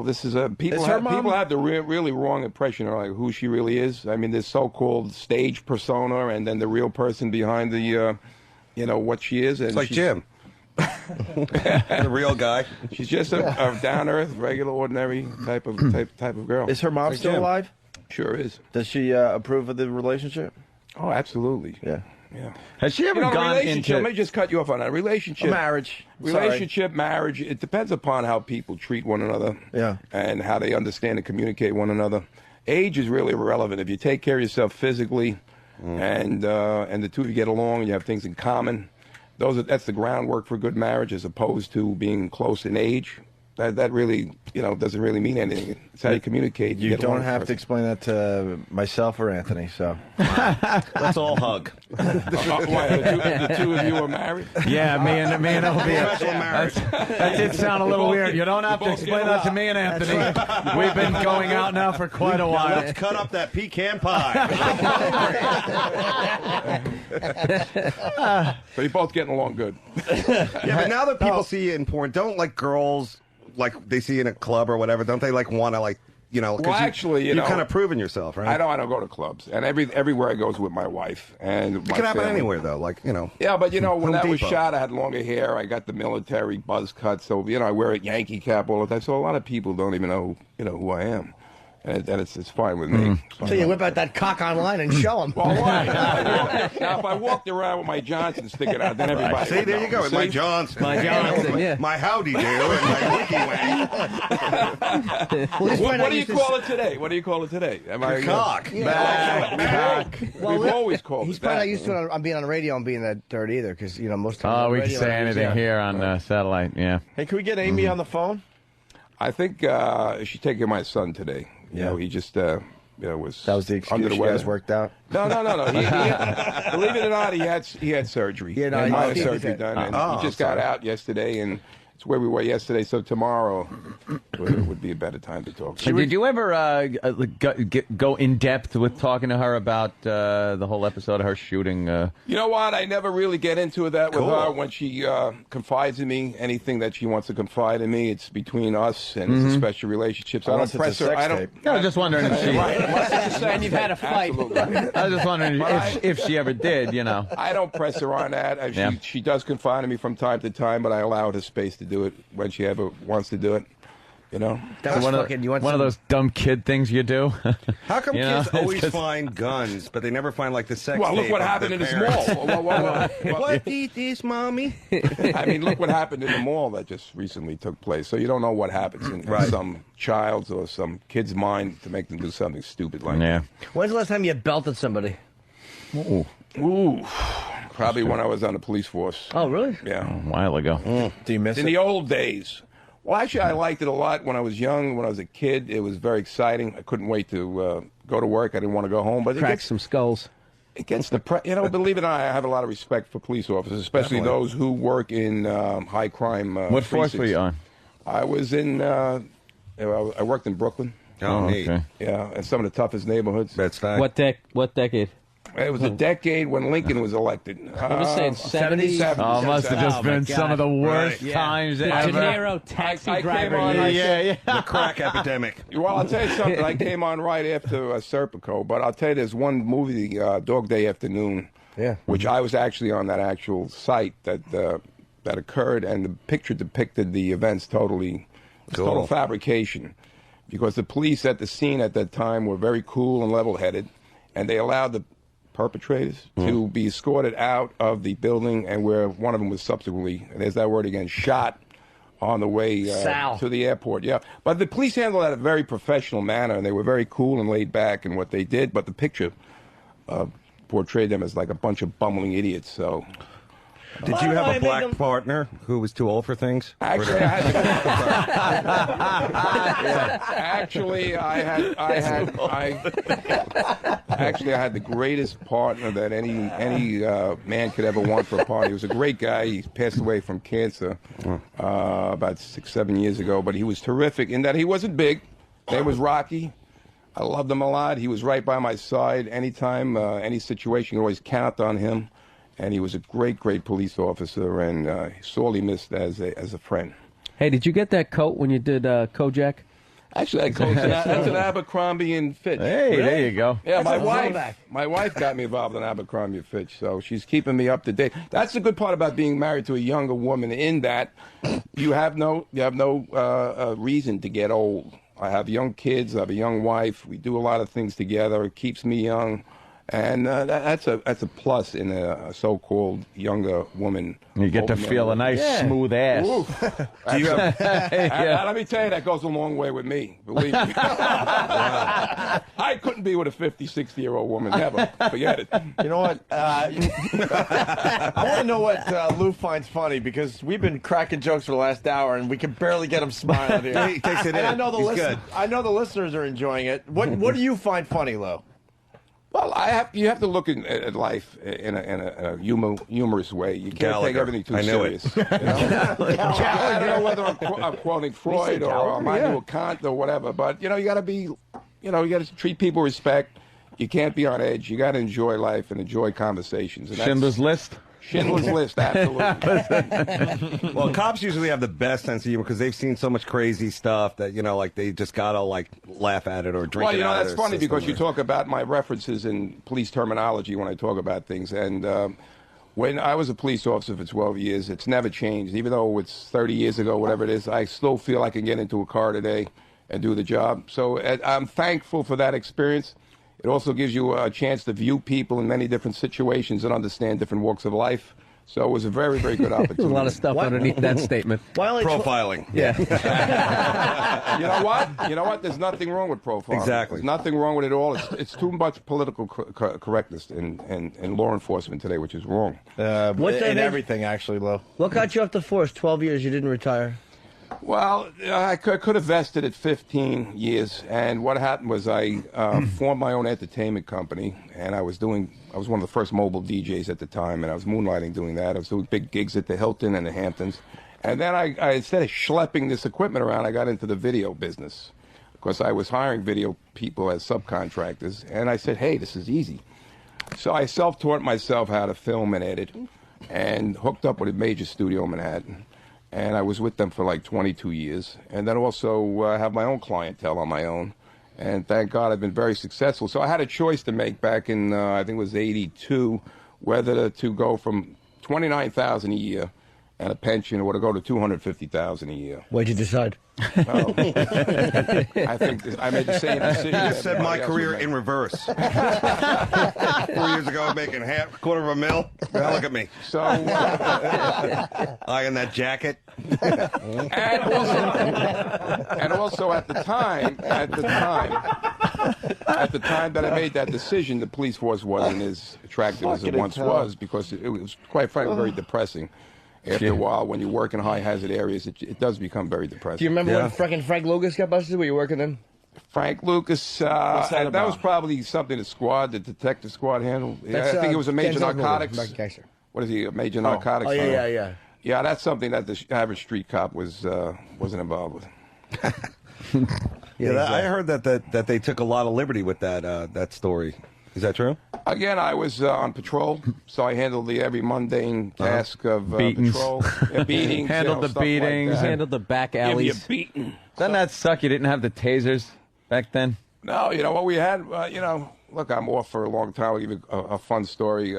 this is people have the really wrong impression of like who she really is. I mean, this so-called stage persona, and then the real person behind the, what she is. And It's like Jim. The real guy. She's just a down-earth, regular, ordinary type of girl. Is her mom still alive? Sure is. Does she approve of the relationship? Oh, absolutely. Yeah. Has she ever gone into... Let me just cut you off on that. Relationship. Marriage. Marriage, it depends upon how people treat one another. Yeah. And how they understand and communicate one another. Age is really irrelevant. If you take care of yourself physically and the two of you get along and you have things in common, that's the groundwork for good marriage as opposed to being close in age. That really, doesn't really mean anything. It's how you communicate. You don't have to explain that to myself or Anthony, so. Let's all hug. The two of you are married? Yeah, me and Opie. Professional marriage. That did sound a little weird. You don't have to explain that to me and Anthony. We've been going out now for quite a while. Let's cut up that pecan pie. So you're both getting along good. Yeah, but now that people see you in porn, don't like girls, like they see you in a club or whatever, don't they like want to like, Well, actually, you've kind of proven yourself, right? I don't go to clubs, and everywhere I go is with my wife and It can happen anywhere though, like Yeah, but when I was Depot. shot, I had longer hair. I got the military buzz cut, so I wear a Yankee cap all the time. So a lot of people don't even know who I am, and it's fine with me. So you whip out that cock online and show them. Well, why? Now, if I walked around with my Johnson sticking out, then everybody. See, would there know. you go. See? My Johnson. Yeah. My howdy do and my wiki wang. What do you call it today? What do you call it today? Am I Cock. Back. We've always called He's it probably that. not used to it on being on the radio and being that dirty either, because most times. on we the can radio, say anything here on satellite, yeah. Hey, can we get Amy on the phone? I think she's taking my son today. He just was That was the excuse under the you weather. guys worked out? No. Believe it or not, he had surgery. Yeah, no, He had I minor see. surgery done, and he just got out yesterday, and it's where we were yesterday. So tomorrow would be a better time to talk. Did you ever go in depth with talking to her about the whole episode of her shooting? You know what? I never really get into that with her. When she confides in me, anything that she wants to confide in me, it's between us, and it's a special relationship. So I don't press her. I don't. I was just wondering if she. And you've had a fight. Absolutely. I was just wondering if she ever did. You know. I don't press her on that. She does confide in me from time to time, but I allow her space to do it when she ever wants to do it. You know, That was one fucking. You want of those dumb kid things you do. How come You know, kids always it's 'cause- find guns, but they never find like the sex? well, look tape what of happened their in this parents? mall. What did this, mommy? I mean, look what happened in the mall that just recently took place. So you don't know what happens in some child's or some kid's mind to make them do something stupid like Yeah. When's the last time you belted somebody? that. Probably when I was on the police force. Oh, really? Yeah. A while ago. Do you miss In it? the old days. Well, actually, I liked it a lot when I was young. When I was a kid, it was very exciting. I couldn't wait to go to work. I didn't want to go home. But Crack some skulls. it gets the believe it or not, I have a lot of respect for police officers, especially those who work in high crime. What force were you on? I was in. I worked in Brooklyn. Oh, neat. okay. Yeah, and some of the toughest neighborhoods. Bed-Stuy. What decade? It was a decade when Lincoln was elected. I was saying 70s. Oh, it must have just Oh, my been some of the worst Yeah. times De ever. Niro taxi I came driver. on, years. The crack epidemic. Well, I'll tell you something. I came on right after Serpico, but I'll tell you, there's one movie, Dog Day Afternoon, which I was actually on that actual site that occurred, and the picture depicted the events totally. It's total fabrication, because the police at the scene at that time were very cool and level-headed, and they allowed the perpetrators to be escorted out of the building, and where one of them was subsequently, and there's that word again, shot on the way to the airport. Yeah, but the police handled that in a very professional manner, and they were very cool and laid back in what they did. But the picture portrayed them as like a bunch of bumbling idiots. So. Did you have a black partner who was too old for things? Actually, I had the greatest partner that any man could ever want for a party. He was a great guy. He passed away from cancer about 6-7 years ago. But he was terrific in that he wasn't big. His name was Rocky. I loved him a lot. He was right by my side anytime, any situation. You could always count on him. And he was a great, great police officer, and sorely missed as a friend. Hey, did you get that coat when you did Kojak? Actually, that's an Abercrombie and Fitch. Hey, there you go. Yeah, my wife got me involved in Abercrombie and Fitch, so she's keeping me up to date. That's the good part about being married to a younger woman, in that you have no reason to get old. I have young kids. I have a young wife. We do a lot of things together. It keeps me young. And that's a plus in a so-called younger woman. You get to feel a nice smooth ass. Let me tell you, that goes a long way with me. Believe me. I couldn't be with a 50, 60-year-old woman. Never. Forget it. You know what? I want to know what Lou finds funny, because we've been cracking jokes for the last hour, and we can barely get him smiling here. He takes it in. I know He's good. I know the listeners are enjoying it. What do you find funny, Lou? Well, you have to look at life in a humorous way. You can't take everything too serious. You know? I don't know whether I'm quoting Freud or Immanuel Kant or whatever, but you got to be, you got to treat people with respect. You can't be on edge. You got to enjoy life and enjoy conversations. And Schindler's List. Schindler's List, absolutely. Well, cops usually have the best sense of humor because they've seen so much crazy stuff that like they just gotta laugh at it or drink. Well, it out that's of their funny system. because you talk about my references in police terminology when I talk about things, and when I was a police officer for 12 years, it's never changed. Even though it's 30 years ago, whatever it is, I still feel I can get into a car today and do the job. So I'm thankful for that experience. It also gives you a chance to view people in many different situations and understand different walks of life. So it was a very, very good opportunity. There's a lot of stuff underneath that statement. Profiling. Yeah. You know what? There's nothing wrong with profiling. Exactly. There's nothing wrong with it at all. It's too much political correctness in law enforcement today, which is wrong. In everything, actually, Lou. What got you off the force? 12 years, you didn't retire. Well, I could have vested at 15 years, and what happened was I formed my own entertainment company, and I was one of the first mobile DJs at the time, and I was moonlighting doing that. I was doing big gigs at the Hilton and the Hamptons, and then I instead of schlepping this equipment around, I got into the video business, because I was hiring video people as subcontractors, and I said, hey, this is easy. So I self-taught myself how to film and edit, and hooked up with a major studio in Manhattan. And I was with them for like 22 years. And then also have my own clientele on my own. And thank God I've been very successful. So I had a choice to make back in, I think it was 82, whether to go from $29,000 a year and a pension or to go to $250,000 a year. What'd you decide? Oh. I think I made the same decision. You just said my career in reverse. 4 years ago, making $250,000. Now look at me. So, I in that jacket. and also at the time that I made that decision, the police force wasn't as attractive as it once was, because it was, quite frankly, very depressing. After a while, when you work in high hazard areas, it does become very depressing. Do you remember when Frank Lucas got busted? Were you working then? Frank Lucas, that was probably something the detective squad handled. I think it was a major narcotics. What is he, a major narcotics? Oh, yeah. Yeah, that's something that the average street cop wasn't involved with. I heard that they took a lot of liberty with that story. Is that true? Again, I was on patrol, so I handled the every mundane task of patrol. Beatings. Handled the beatings. Like Handled the back alleys. Give you a beating. Doesn't that suck? You didn't have the tasers back then? No, you know what we had? Look, I'm off for a long time. I'll give you a fun story. See,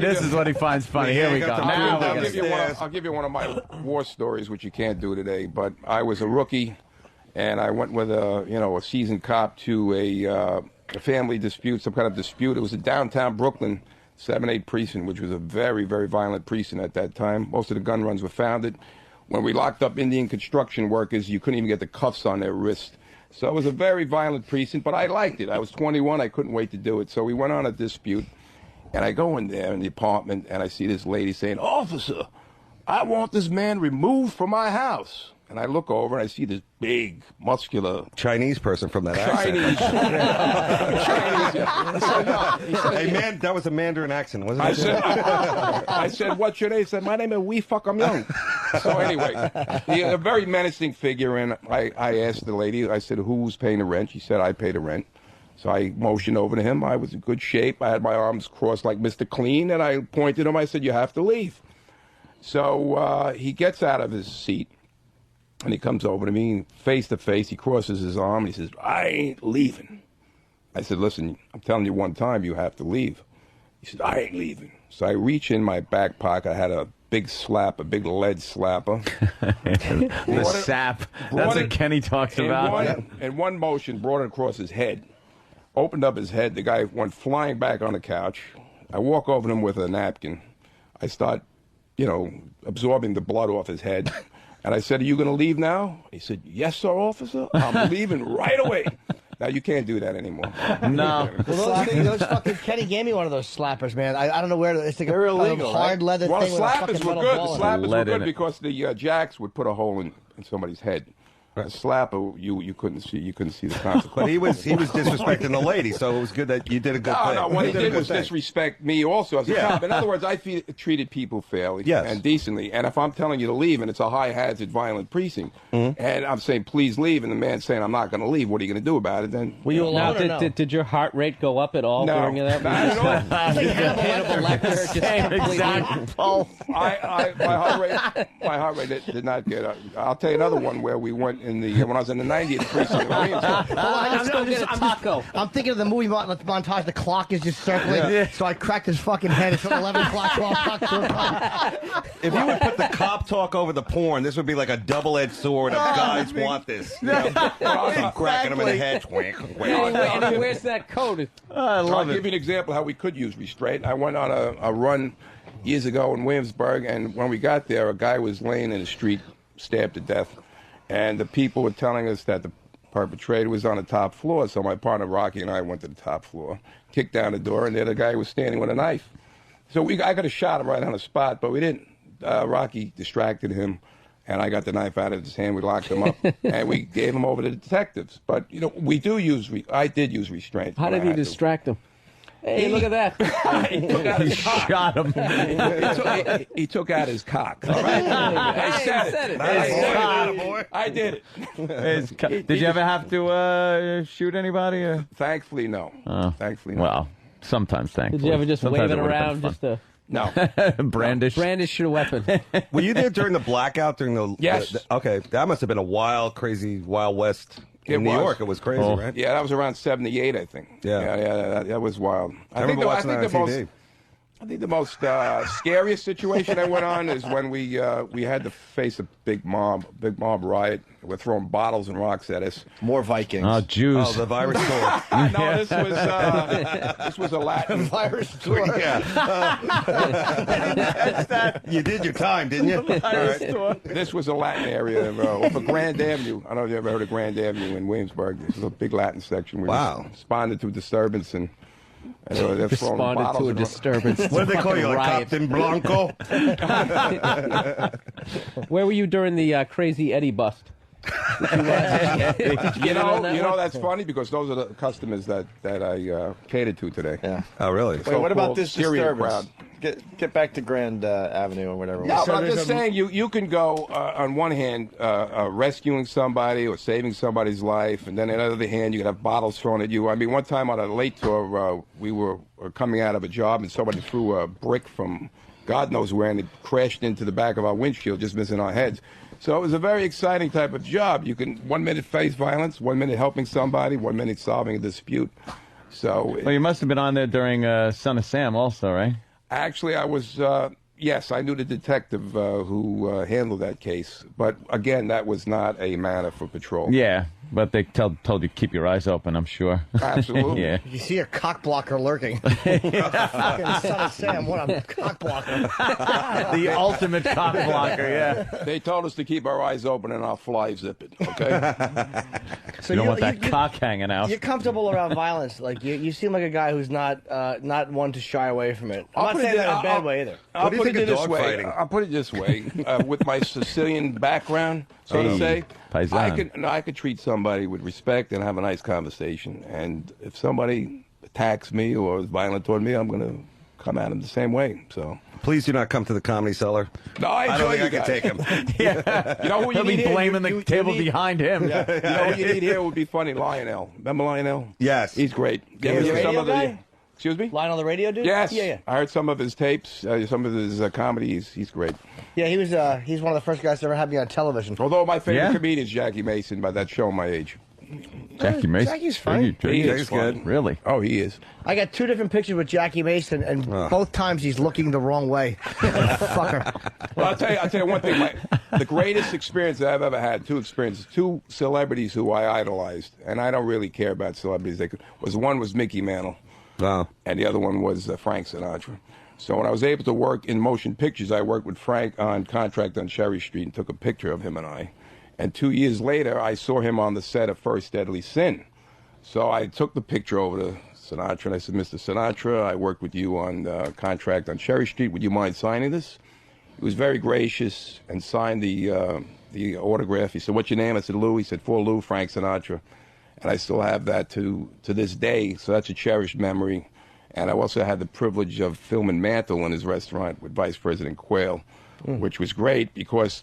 this is what he finds funny. Here we go. Now I'll give you one of my war stories, which you can't do today. But I was a rookie, and I went with a seasoned cop to a family dispute, some kind of dispute. It was in downtown Brooklyn, 7-8 precinct, which was a very, very violent precinct at that time. Most of the gun runs were founded. When we locked up Indian construction workers, you couldn't even get the cuffs on their wrist. So it was a very violent precinct, but I liked it. I was 21. I couldn't wait to do it. So we went on a dispute, and I go in there in the apartment, and I see this lady saying, "Officer, I want this man removed from my house." And I look over, and I see this big, muscular Chinese person from that Chinese. Hey, man, that was a Mandarin accent, wasn't it? I said, "What's your name?" He said, "My name is Wee Fuck I'm Young." So anyway, a very menacing figure, and I asked the lady, I said, "Who's paying the rent?" She said, "I pay the rent." So I motioned over to him. I was in good shape. I had my arms crossed like Mr. Clean, and I pointed him. I said, "You have to leave." So he gets out of his seat, and he comes over to me, face to face. He crosses his arm, and he says, "I ain't leaving." I said, "Listen, I'm telling you one time, you have to leave." He said, "I ain't leaving." So I reach in my back pocket. I had a big big lead slapper. The sap. That's what Kenny talks about. In one motion, brought it across his head. Opened up his head. The guy went flying back on the couch. I walk over to him with a napkin. I start, absorbing the blood off his head. And I said, "Are you going to leave now?" He said, "Yes, sir, officer. I'm leaving right away." Now, you can't do that anymore. No. Well, those fucking Kenny gave me one of those slappers, man. I don't know where it's like They're a illegal, hard leather Well, thing. the slappers were good. The slappers were Lead in good it. because the jacks would put a hole in somebody's head. A slapper, you couldn't see. You couldn't see the consequence. But he was disrespecting the lady, so it was good that you did a good thing. No, what he You did a was good thing. disrespect me also as a cop. In other words, I treated people fairly and decently. And if I'm telling you to leave, and it's a high-hazard, violent precinct, and I'm saying, "Please leave," and the man's saying, "I'm not going to leave," what are you going to do about it? Then Were you Now, alone or no? did your heart rate go up at all No. during that? Not at all. It's like Hannibal Lecter. Just Exact pulse. My heart rate did not get up. I'll tell you another one where we went when I was in the 90th precinct. Let's go get a taco. I'm thinking of the movie montage. The clock is just circling. So I cracked his fucking head. It's 11 o'clock, 12 o'clock. If you would put the cop talk over the porn, this would be like a double-edged sword of guys want this. Cracking them in the head. Anyway, where's that coat? I'll give you an example how we could use restraint. I went on a run years ago in Williamsburg, and when we got there, a guy was laying in the street, stabbed to death. And the people were telling us that the perpetrator was on the top floor. So my partner Rocky and I went to the top floor, kicked down the door, and there the guy was standing with a knife. So I could have shot him right on the spot, but we didn't. Rocky distracted him. And I got the knife out of his hand. We locked him up, and we gave him over to the detectives. But we do use. I did use restraint. How did you distract him? Hey, look at that! He took out his cock. Shot him. He took out his cock. All right? I said it. I did it. Did you ever have to shoot anybody? Or? Thankfully, no. Thankfully, no. Well, sometimes thankfully. Did you ever just Sometimes wave it would've been around fun. just to No. Brandish? brandish your weapon? Were you there during the blackout? During the Yes. Okay, that must have been a wild, crazy, Wild West in New was. York. It was crazy, right? Yeah, that was around 78, I think. Yeah. That was wild. I remember watching that on TV. I think the most scariest situation that went on is when we had to face a big mob riot. We're throwing bottles and rocks at us. More Vikings. Oh, Jews. Oh, the virus tour. No, this was a Latin virus tour. Yeah. You did your time, didn't you? This was a Latin area off of Grand Avenue. I don't know if you ever heard of Grand Avenue in Williamsburg. This is a big Latin section. We responded to a disturbance and they're throwing Responded bottles to a and- disturbance. What did they call you, like Riot. Captain Blanco? Where were you during the Crazy Eddie bust? You know that's funny because those are the customers that I catered to today. Yeah. Oh, really? Wait, what about this Syrian disturbance? Get back to Grand Avenue or whatever. No, but I'm just saying you can go on one hand rescuing somebody or saving somebody's life, and then on the other hand you could have bottles thrown at you. I mean, one time on a late tour, we were coming out of a job and somebody threw a brick from God knows where and it crashed into the back of our windshield, just missing our heads. So it was a very exciting type of job. You can 1 minute face violence, 1 minute helping somebody, 1 minute solving a dispute. So Well, you must have been on there during Son of Sam also, right? actually, I was. Yes, I knew the detective who handled that case, but again, that was not a matter for patrol. Yeah, but they told you to keep your eyes open, I'm sure. Absolutely. Yeah. You see a cock blocker lurking. Fucking Son of Sam, what a cock blocker. The ultimate cock blocker, yeah. They told us to keep our eyes open and our fly zip it, okay? So You don't want that cock hanging out. You're comfortable around violence. Like you seem like a guy who's not one to shy away from it. I'm I'll not put saying it- that in a bad I'll- way either. I'll do you put think it of this way. dogfighting? I'll put it this way. With my Sicilian background, so to say, Paisan. I could treat somebody with respect and have a nice conversation. And if somebody attacks me or is violent toward me, I'm going to come at them the same way. So Please do not come to the Comedy Cellar. no, I I don't enjoy think I you can guys. take him. You know who you He'll be need here? blaming the table behind him. You know who you need here would be funny, Lionel. Remember Lionel? Yes. He's great. You ever the hear radio some of the? guy? Excuse me? Line on the radio, dude? Yes. Yeah. I heard some of his tapes, some of his comedy. He's great. Yeah, he's one of the first guys to ever have me on television. Although my favorite Yeah? comedian is Jackie Mason, by that show my age. Jackie Mason. Jackie's funny. Jackie He is Jackie's funny. good. Really? Oh, he is. I got 2 different pictures with Jackie Mason, and both times he's looking the wrong way. Fucker. Well, I'll tell you one thing. The greatest experience I've ever had, 2 experiences, 2 celebrities who I idolized, and I don't really care about celebrities. One was Mickey Mantle, Wow. and the other one was Frank Sinatra. So when I was able to work in motion pictures, I worked with Frank on Contract on Cherry Street and took a picture of him and I. And 2 years later, I saw him on the set of First Deadly Sin. So I took the picture over to Sinatra, and I said, Mr. Sinatra, I worked with you on Contract on Cherry Street. Would you mind signing this? He was very gracious and signed the autograph. He said, what's your name? I said, Lou. He said, for Lou, Frank Sinatra. And I still have that to this day. So that's a cherished memory. And I also had the privilege of filming Mantle in his restaurant with Vice President Quayle, which was great because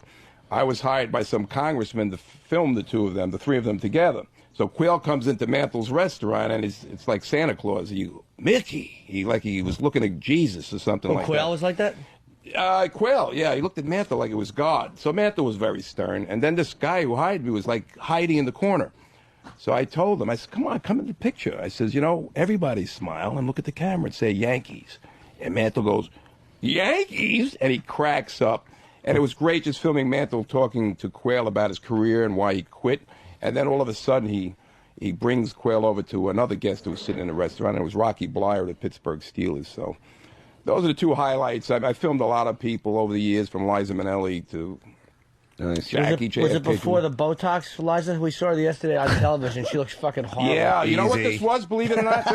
I was hired by some congressman to film the 2 of them, the 3 of them together. So Quayle comes into Mantle's restaurant, and it's like Santa Claus. Mickey, he was looking at Jesus or something like Quayle that. was like that? Quayle, yeah, he looked at Mantle like it was God. So Mantle was very stern. And then this guy who hired me was like hiding in the corner. So I told him, I said, come on, come in the picture. I says, everybody smile and look at the camera and say Yankees. And Mantle goes, Yankees? And he cracks up. And it was great just filming Mantle talking to Quayle about his career and why he quit. And then all of a sudden he brings Quayle over to another guest who was sitting in the restaurant. And it was Rocky Blyer of the Pittsburgh Steelers. So those are the 2 highlights. I filmed a lot of people over the years, from Liza Minnelli to Nice. Jackie Was it before the Botox, Liza? We saw her yesterday on television. She looks fucking horrible. Yeah, you know what this was, believe it or not?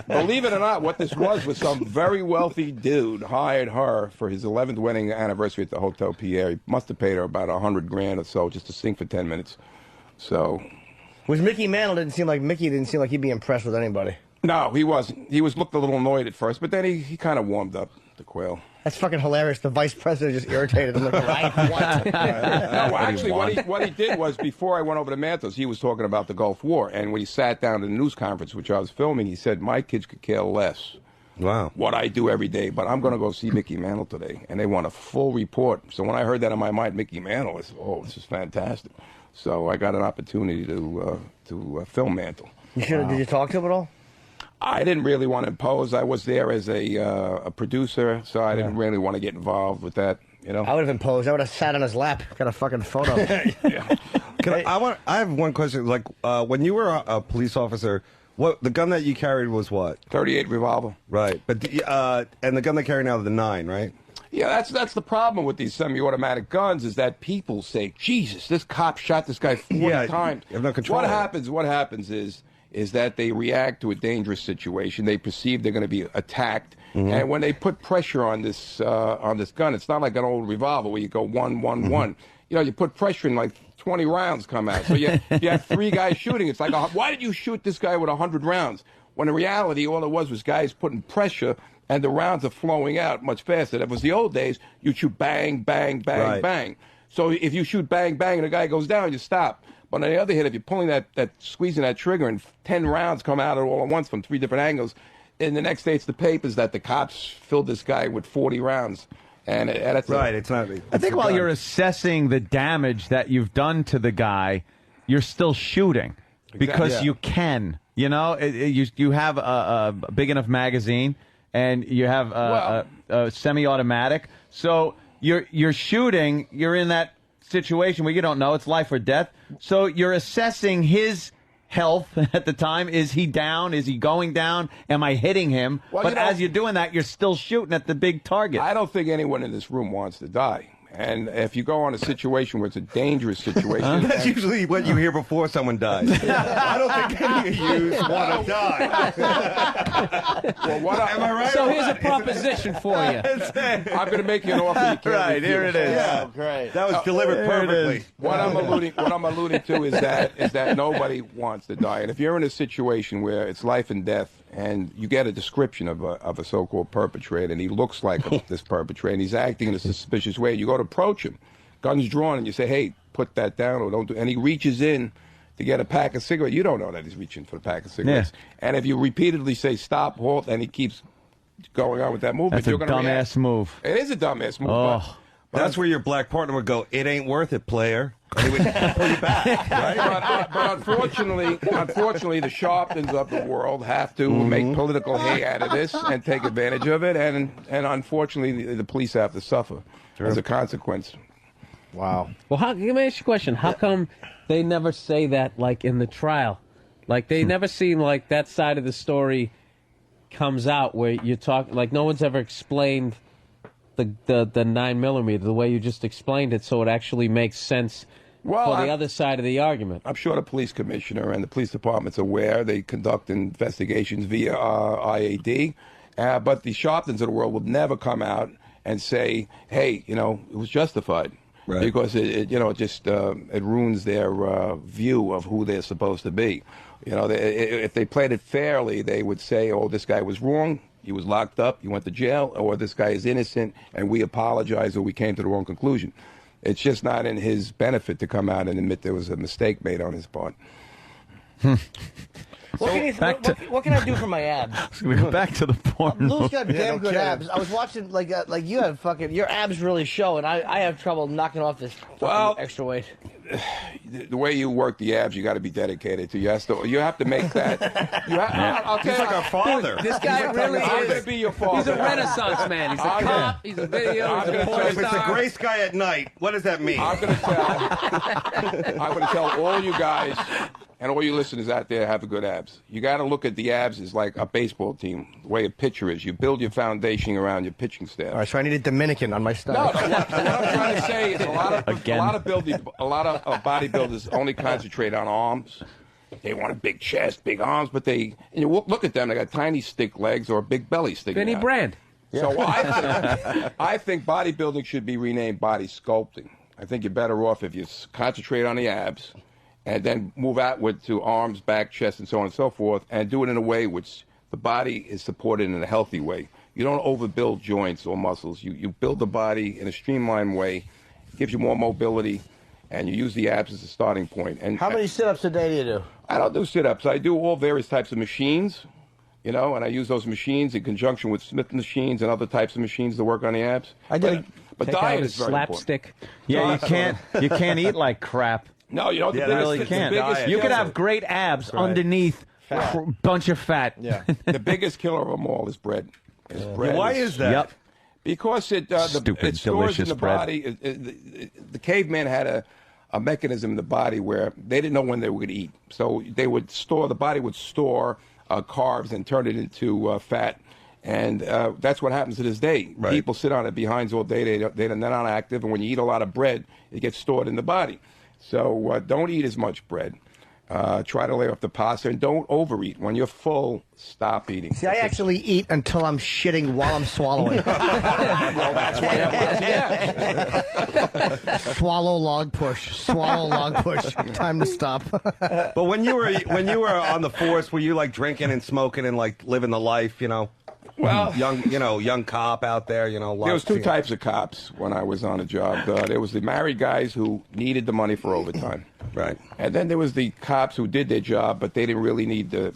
Believe it or not, what this was some very wealthy dude hired her for his 11th wedding anniversary at the Hotel Pierre. He must have paid her about $100,000 or so just to sing for 10 minutes. So... Was Mickey Mantle didn't seem like he'd be impressed with anybody. No, he wasn't. He looked a little annoyed at first, but then he kind of warmed up, the Quail. That's fucking hilarious. The vice president just irritated him. Like, what? No, actually, what he did was, before I went over to Mantos, he was talking about the Gulf War. And when he sat down in the news conference, which I was filming, he said, my kids could care less what I do every day, but I'm going to go see Mickey Mantle today. And they want a full report. So when I heard that in my mind, Mickey Mantle, I said, oh, this is fantastic. So I got an opportunity to film Mantle. Did you talk to him at all? I didn't really want to impose. I was there as a producer, so I didn't really want to get involved with that. You know, I would have imposed. I would have sat on his lap, got a fucking photo. Yeah. I have one question. Like, when you were a police officer, the gun that you carried was what? .38 revolver. Right, but and the gun they carry now is the 9, right? Yeah, that's the problem with these semi-automatic guns is that people say, Jesus, this cop shot this guy 40 times. You have no control. What happens is that they react to a dangerous situation. They perceive they're going to be attacked. And when they put pressure on this gun, it's not like an old revolver where you go 1, 1, 1. You know, you put pressure and like 20 rounds come out. So you have 3 guys shooting. It's like, why did you shoot this guy with 100 rounds? When in reality, all it was guys putting pressure and the rounds are flowing out much faster. That was the old days. You'd shoot bang, bang, bang, bang. So if you shoot bang, bang, and the guy goes down, you stop. But on the other hand, if you're pulling squeezing that trigger and 10 rounds come out all at once from 3 different angles, in the next day it's the papers that the cops filled this guy with 40 rounds. And that's right. It's not. I think while you're assessing the damage that you've done to the guy, you're still shooting because you can. You know, you have a big enough magazine. And you have a semi-automatic, so you're shooting. You're in that situation where you don't know it's life or death. So you're assessing his health at the time. Is he down? Is he going down? Am I hitting him? Well, but as you're doing that, you're still shooting at the big target. I don't think anyone in this room wants to die. And if you go on a situation where it's a dangerous situation... That's usually what you hear before someone dies. I don't think any of you want to die. Am I right? So here's a proposition for you. I'm going to make you an offer you can't Right, refuse. here it is. Yeah, Great. That was delivered perfectly. What I'm alluding to is that nobody wants to die. And if you're in a situation where it's life and death, and you get a description of a so-called perpetrator, and he looks like this perpetrator, and he's acting in a suspicious way, you go to approach him, guns drawn, and you say, hey, put that down, or don't do, and he reaches in to get a pack of cigarettes. You don't know that he's reaching for a pack of cigarettes. Yeah. And if you repeatedly say, stop, halt, and he keeps going on with that movement, That's a dumbass move. It is a dumbass move. Oh. That's where your black partner would go, it ain't worth it, player. And he would pull you back, right? But unfortunately, the Sharptons of the world have to make political hay out of this and take advantage of it, and unfortunately, the police have to suffer as a consequence. Wow. Well, let me ask you a question. How come they never say that, like, in the trial? Like, they never seem like that side of the story comes out where you talk, like, no one's ever explained the 9mm the way you just explained it, so it actually makes sense for the other side of the argument. I'm sure the police commissioner and the police department's aware. They conduct investigations via IAD, but the Sharptons of the world will never come out and say, hey, you know, it was justified. Right. Because it ruins their view of who they're supposed to be. You know, if they played it fairly, they would say, oh, this guy was wrong. He was locked up, he went to jail, or this guy is innocent, and we apologize, or we came to the wrong conclusion. It's just not in his benefit to come out and admit there was a mistake made on his part. What can I do for my abs? We go back to the porn. Lou's got damn good abs. I was watching, like you have fucking, your abs really show, and I have trouble knocking off this extra weight. The way you work the abs, you got to be dedicated to. You have to make that. I'll tell He's like our father. This guy really is. I'm going to be your father. He's a renaissance man. He's a cop. He's a video. He's a porn If it's a star. gray sky at night, what does that mean? I'm going to tell all you guys and all you listeners out there have a good abs. You got to look at the abs as like a baseball team, the way a pitcher is. You build your foundation around your pitching staff. All right, so I need a Dominican on my No, stomach. what I'm trying to say is a lot of bodybuilders only concentrate on arms. They want a big chest, big arms, but and you look at them, they got tiny stick legs or a big belly sticking Vinny out. Brand. So I think bodybuilding should be renamed body sculpting. I think you're better off if you concentrate on the abs and then move outward to arms, back, chest, and so on and so forth, and do it in a way which the body is supported in a healthy way. You don't overbuild joints or muscles. You build the body in a streamlined way. It gives you more mobility, and you use the abs as a starting point. And How many sit-ups a day do you do? I don't do sit-ups. I do all various types of machines, and I use those machines in conjunction with Smith machines and other types of machines to work on the abs. But diet is very slapstick. Yeah, you can't eat like crap. No, you don't. You really can't. You could have great abs underneath a bunch of fat. Yeah. The biggest killer of them all is bread. Why is that? Yep. Because it Stupid, stores delicious in the bread. body. The caveman had a mechanism in the body where they didn't know when they would eat, so the body would store carbs and turn it into fat, and that's what happens to this day. Right. People sit on their behinds all day. They're not active, and when you eat a lot of bread, it gets stored in the body. So don't eat as much bread. Try to lay off the pasta, and don't overeat. When you're full, stop eating. See, I actually eat until I'm shitting while I'm swallowing. Well, that's why Swallow, log, push. Swallow, log, push. Time to stop. But when you were on the force, were you like drinking and smoking and like living the life? Well, young cop out there. There was two types of cops when I was on a job. There was the married guys who needed the money for overtime, right? And then there was the cops who did their job, but they didn't really need the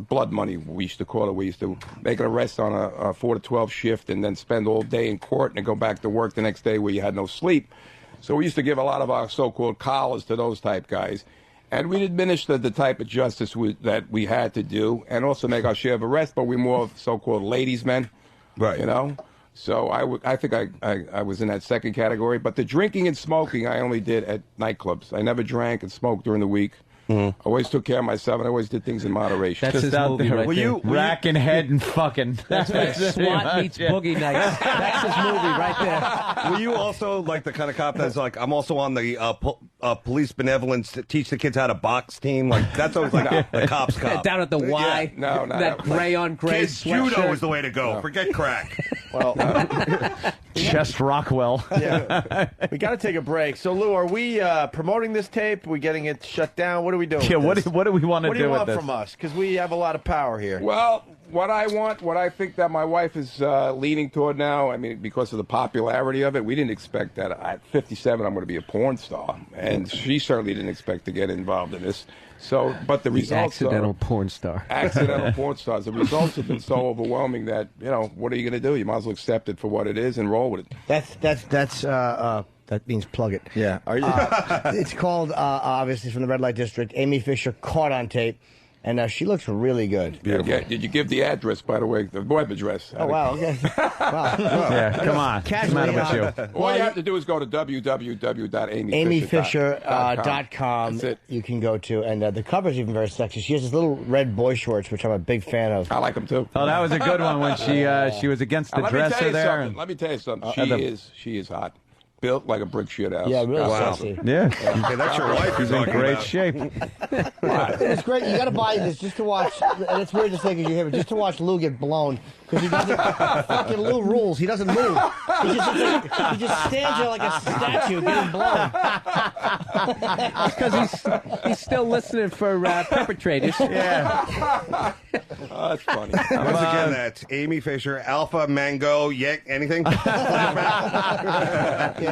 blood money. We used to call it. We used to make an arrest on a 4 to 12 shift, and then spend all day in court, and then go back to work the next day where you had no sleep. So we used to give a lot of our so-called collars to those type guys. And we'd administer the type of justice that we had to do, and also make our share of arrests, but we're more so-called ladies' men, right? So I think I was in that second category. But the drinking and smoking I only did at nightclubs. I never drank and smoked during the week. I always took care of myself, and I always did things in moderation. That's his movie right there. Racking head and fucking. That's right. SWAT meets Boogie Nights. That's his movie right there. Were you also like the kind of cop that's like, I'm also on the police benevolence to teach the kids how to box team? Like that's always like the cops cop. Down at the Y. Yeah. No. That gray on gray Kids, judo sweatshirt. is the way to go. Forget crack. Well, Chest Rockwell. yeah. We got to take a break. So, Lou, are we promoting this tape? Are we getting it shut down? What are we doing? Yeah, with what do we want to What do do you with want this? from us? Because we have a lot of power here. Well, what I think that my wife is leaning toward now, I mean, because of the popularity of it, we didn't expect that at 57 I'm going to be a porn star. And she certainly didn't expect to get involved in this. So, but the results accidental porn star. Accidental porn stars. The results have been so overwhelming that, what are you going to do? You might as well accept it for what it is and roll with it. That means plug it. Yeah. Are you? It's called, obviously, from the Red Light District, Amy Fisher, caught on tape. And she looks really good. Yeah, did you give the address, by the way, the web address? Oh, wow. Okay. Wow. Yeah, come on. What's the matter with you? All you have to do is go to www.amyfisher.com. Amyfisher.com. That's it. You can go to, and the cover's even very sexy. She has this little red boy shorts, which I'm a big fan of. I like them too. Oh, that was a good one when she was against the dresser there. Let me tell you something. She is hot. Built like a brick shit house. Yeah, really sexy. Yeah. Hey, that's your wife you're She's in talking great about. shape. It's great. You got to buy this just to watch. And it's weird to say because you hear it, just to watch Lou get blown. Because he doesn't. Fucking Lou rules. He doesn't move. He just stands there like a statue getting blown. Because he's still listening for perpetrators. Yeah. Oh, that's funny. Once again, that's Amy Fisher, Alpha, Mango, anything?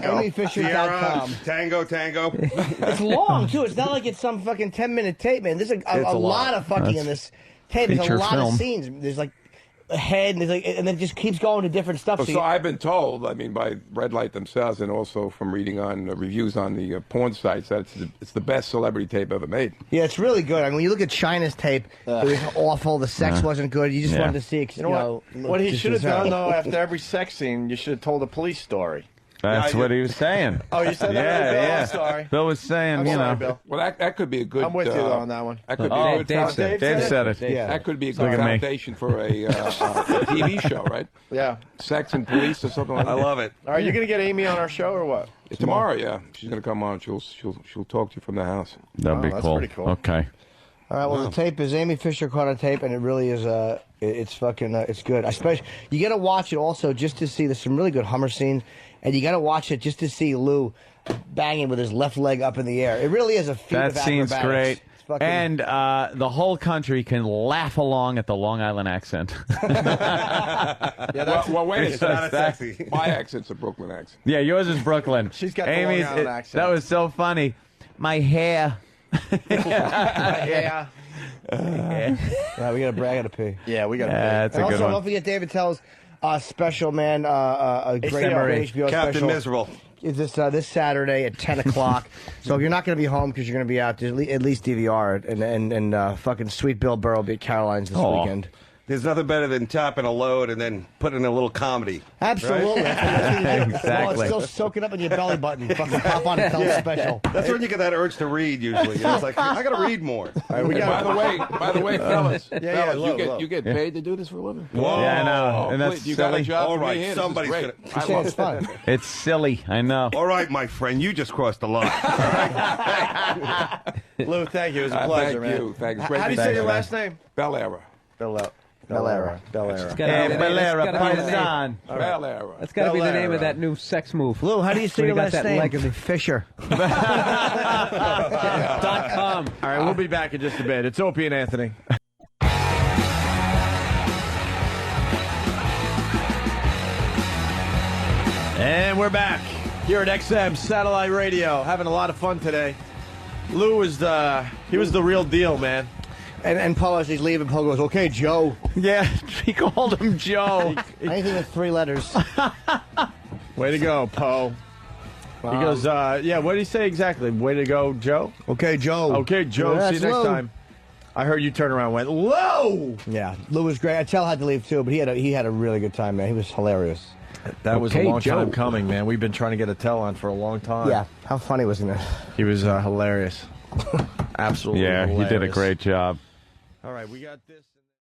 AmyFisher.com. Sierra, Tango. It's long too. It's not like it's some fucking 10-minute tape, man. There's a lot of fucking in this tape. There's a feature lot film. of scenes. There's like a head, and then it just keeps going to different stuff. So I've been told, by Red Light themselves, and also from reading on reviews on the porn sites, that it's the best celebrity tape ever made. Yeah, it's really good. I mean, when you look at China's tape, it was awful. The sex wasn't good. You just wanted to see it. You know what he should have done, though, after every sex scene, you should have told a police story. That's what he was saying. Oh, you said that? Yeah, Bill? yeah. I'm sorry. Bill was saying, I'm you sorry, know. Bill. Well, that could be a good. I'm with you though on that one. That could be Oh, a good. Dave said it. Dave said it. Yeah. That could be a Look good at me. foundation for a TV show, right? Yeah. Sex and Police or something like that. I love it. All right, you gonna get Amy on our show or what? Tomorrow, yeah, she's gonna come on. She'll talk to you from the house. That'd be that's cool. pretty cool. Okay. All right, well, the tape is Amy Fisher caught on tape, and it really is, it's fucking, it's good. Especially, you got to watch it also just to see, there's some really good Hummer scenes, and you got to watch it just to see Lou banging with his left leg up in the air. It really is a feat That of scene's acrobatics. great. It's fucking- And the whole country can laugh along at the Long Island accent. Well, wait a It's not second. sexy. My accent's a Brooklyn accent. Yeah, yours is Brooklyn. She's got the Amy's, Long Island accent. That was so funny. My hair. Yeah. Yeah, we got to brag at a pee. Yeah, we got. That's a And good also, one. don't forget David Tell's special, man, a great Summary. HBO Captain special. Miserable. Is this Saturday at 10 o'clock. So if you're not going to be home because you're going to be out, at least DVR it. And fucking Sweet Bill Burr will be at Caroline's this Aw. weekend. There's nothing better than tapping a load and then putting a little comedy. Absolutely. Well, Exactly. it's still soaking up in your belly button. Fucking pop on and tell the special. That's when you get that urge to read. Usually, it's like I got to read more. All right, we Hey, got. by the way, fellas, yeah, low, you low. get paid to do this for a living? Whoa. Yeah, I know. And that's Please, you got silly. a job All for right, me here. This is somebody's great. gonna- I Say love it's it. fun. It's silly. I know. All right, my friend, you just crossed the line. Lou, thank you. It was a Thank pleasure, man. you. Thank you. Great How do you to say see your you. last name? Bellera. Bellera. It's gotta Hey, be the name- Bellera, it's gotta be the name- Paisan. Bellera. That's got to be the name Bellera. of that new sex move. Lou, how do you say When your he got last that name? leg of it. Fisher. .com. All right, we'll be back in just a bit. It's Opie and Anthony. And we're back here at XM Satellite Radio, having a lot of fun today. Lou was the real deal, man. And Paul, as he's leaving, Paul goes, okay, Joe. Yeah, he called him Joe. Anything with 3 letters. Way to go, Poe. He goes, yeah, what did he say exactly? Way to go, Joe? Okay, Joe. Okay, Joe, Yeah, see you that's next Lou. time. I heard you turn around and went, Low! Yeah, Lou was great. Tell had to leave too, but he had a really good time, man. He was hilarious. That was a Okay, long time Joe. coming, man. We've been trying to get a tell on for a long time. Yeah, how funny was he? He was hilarious. Absolutely Yeah, he did a hilarious. great job. All right, we got this.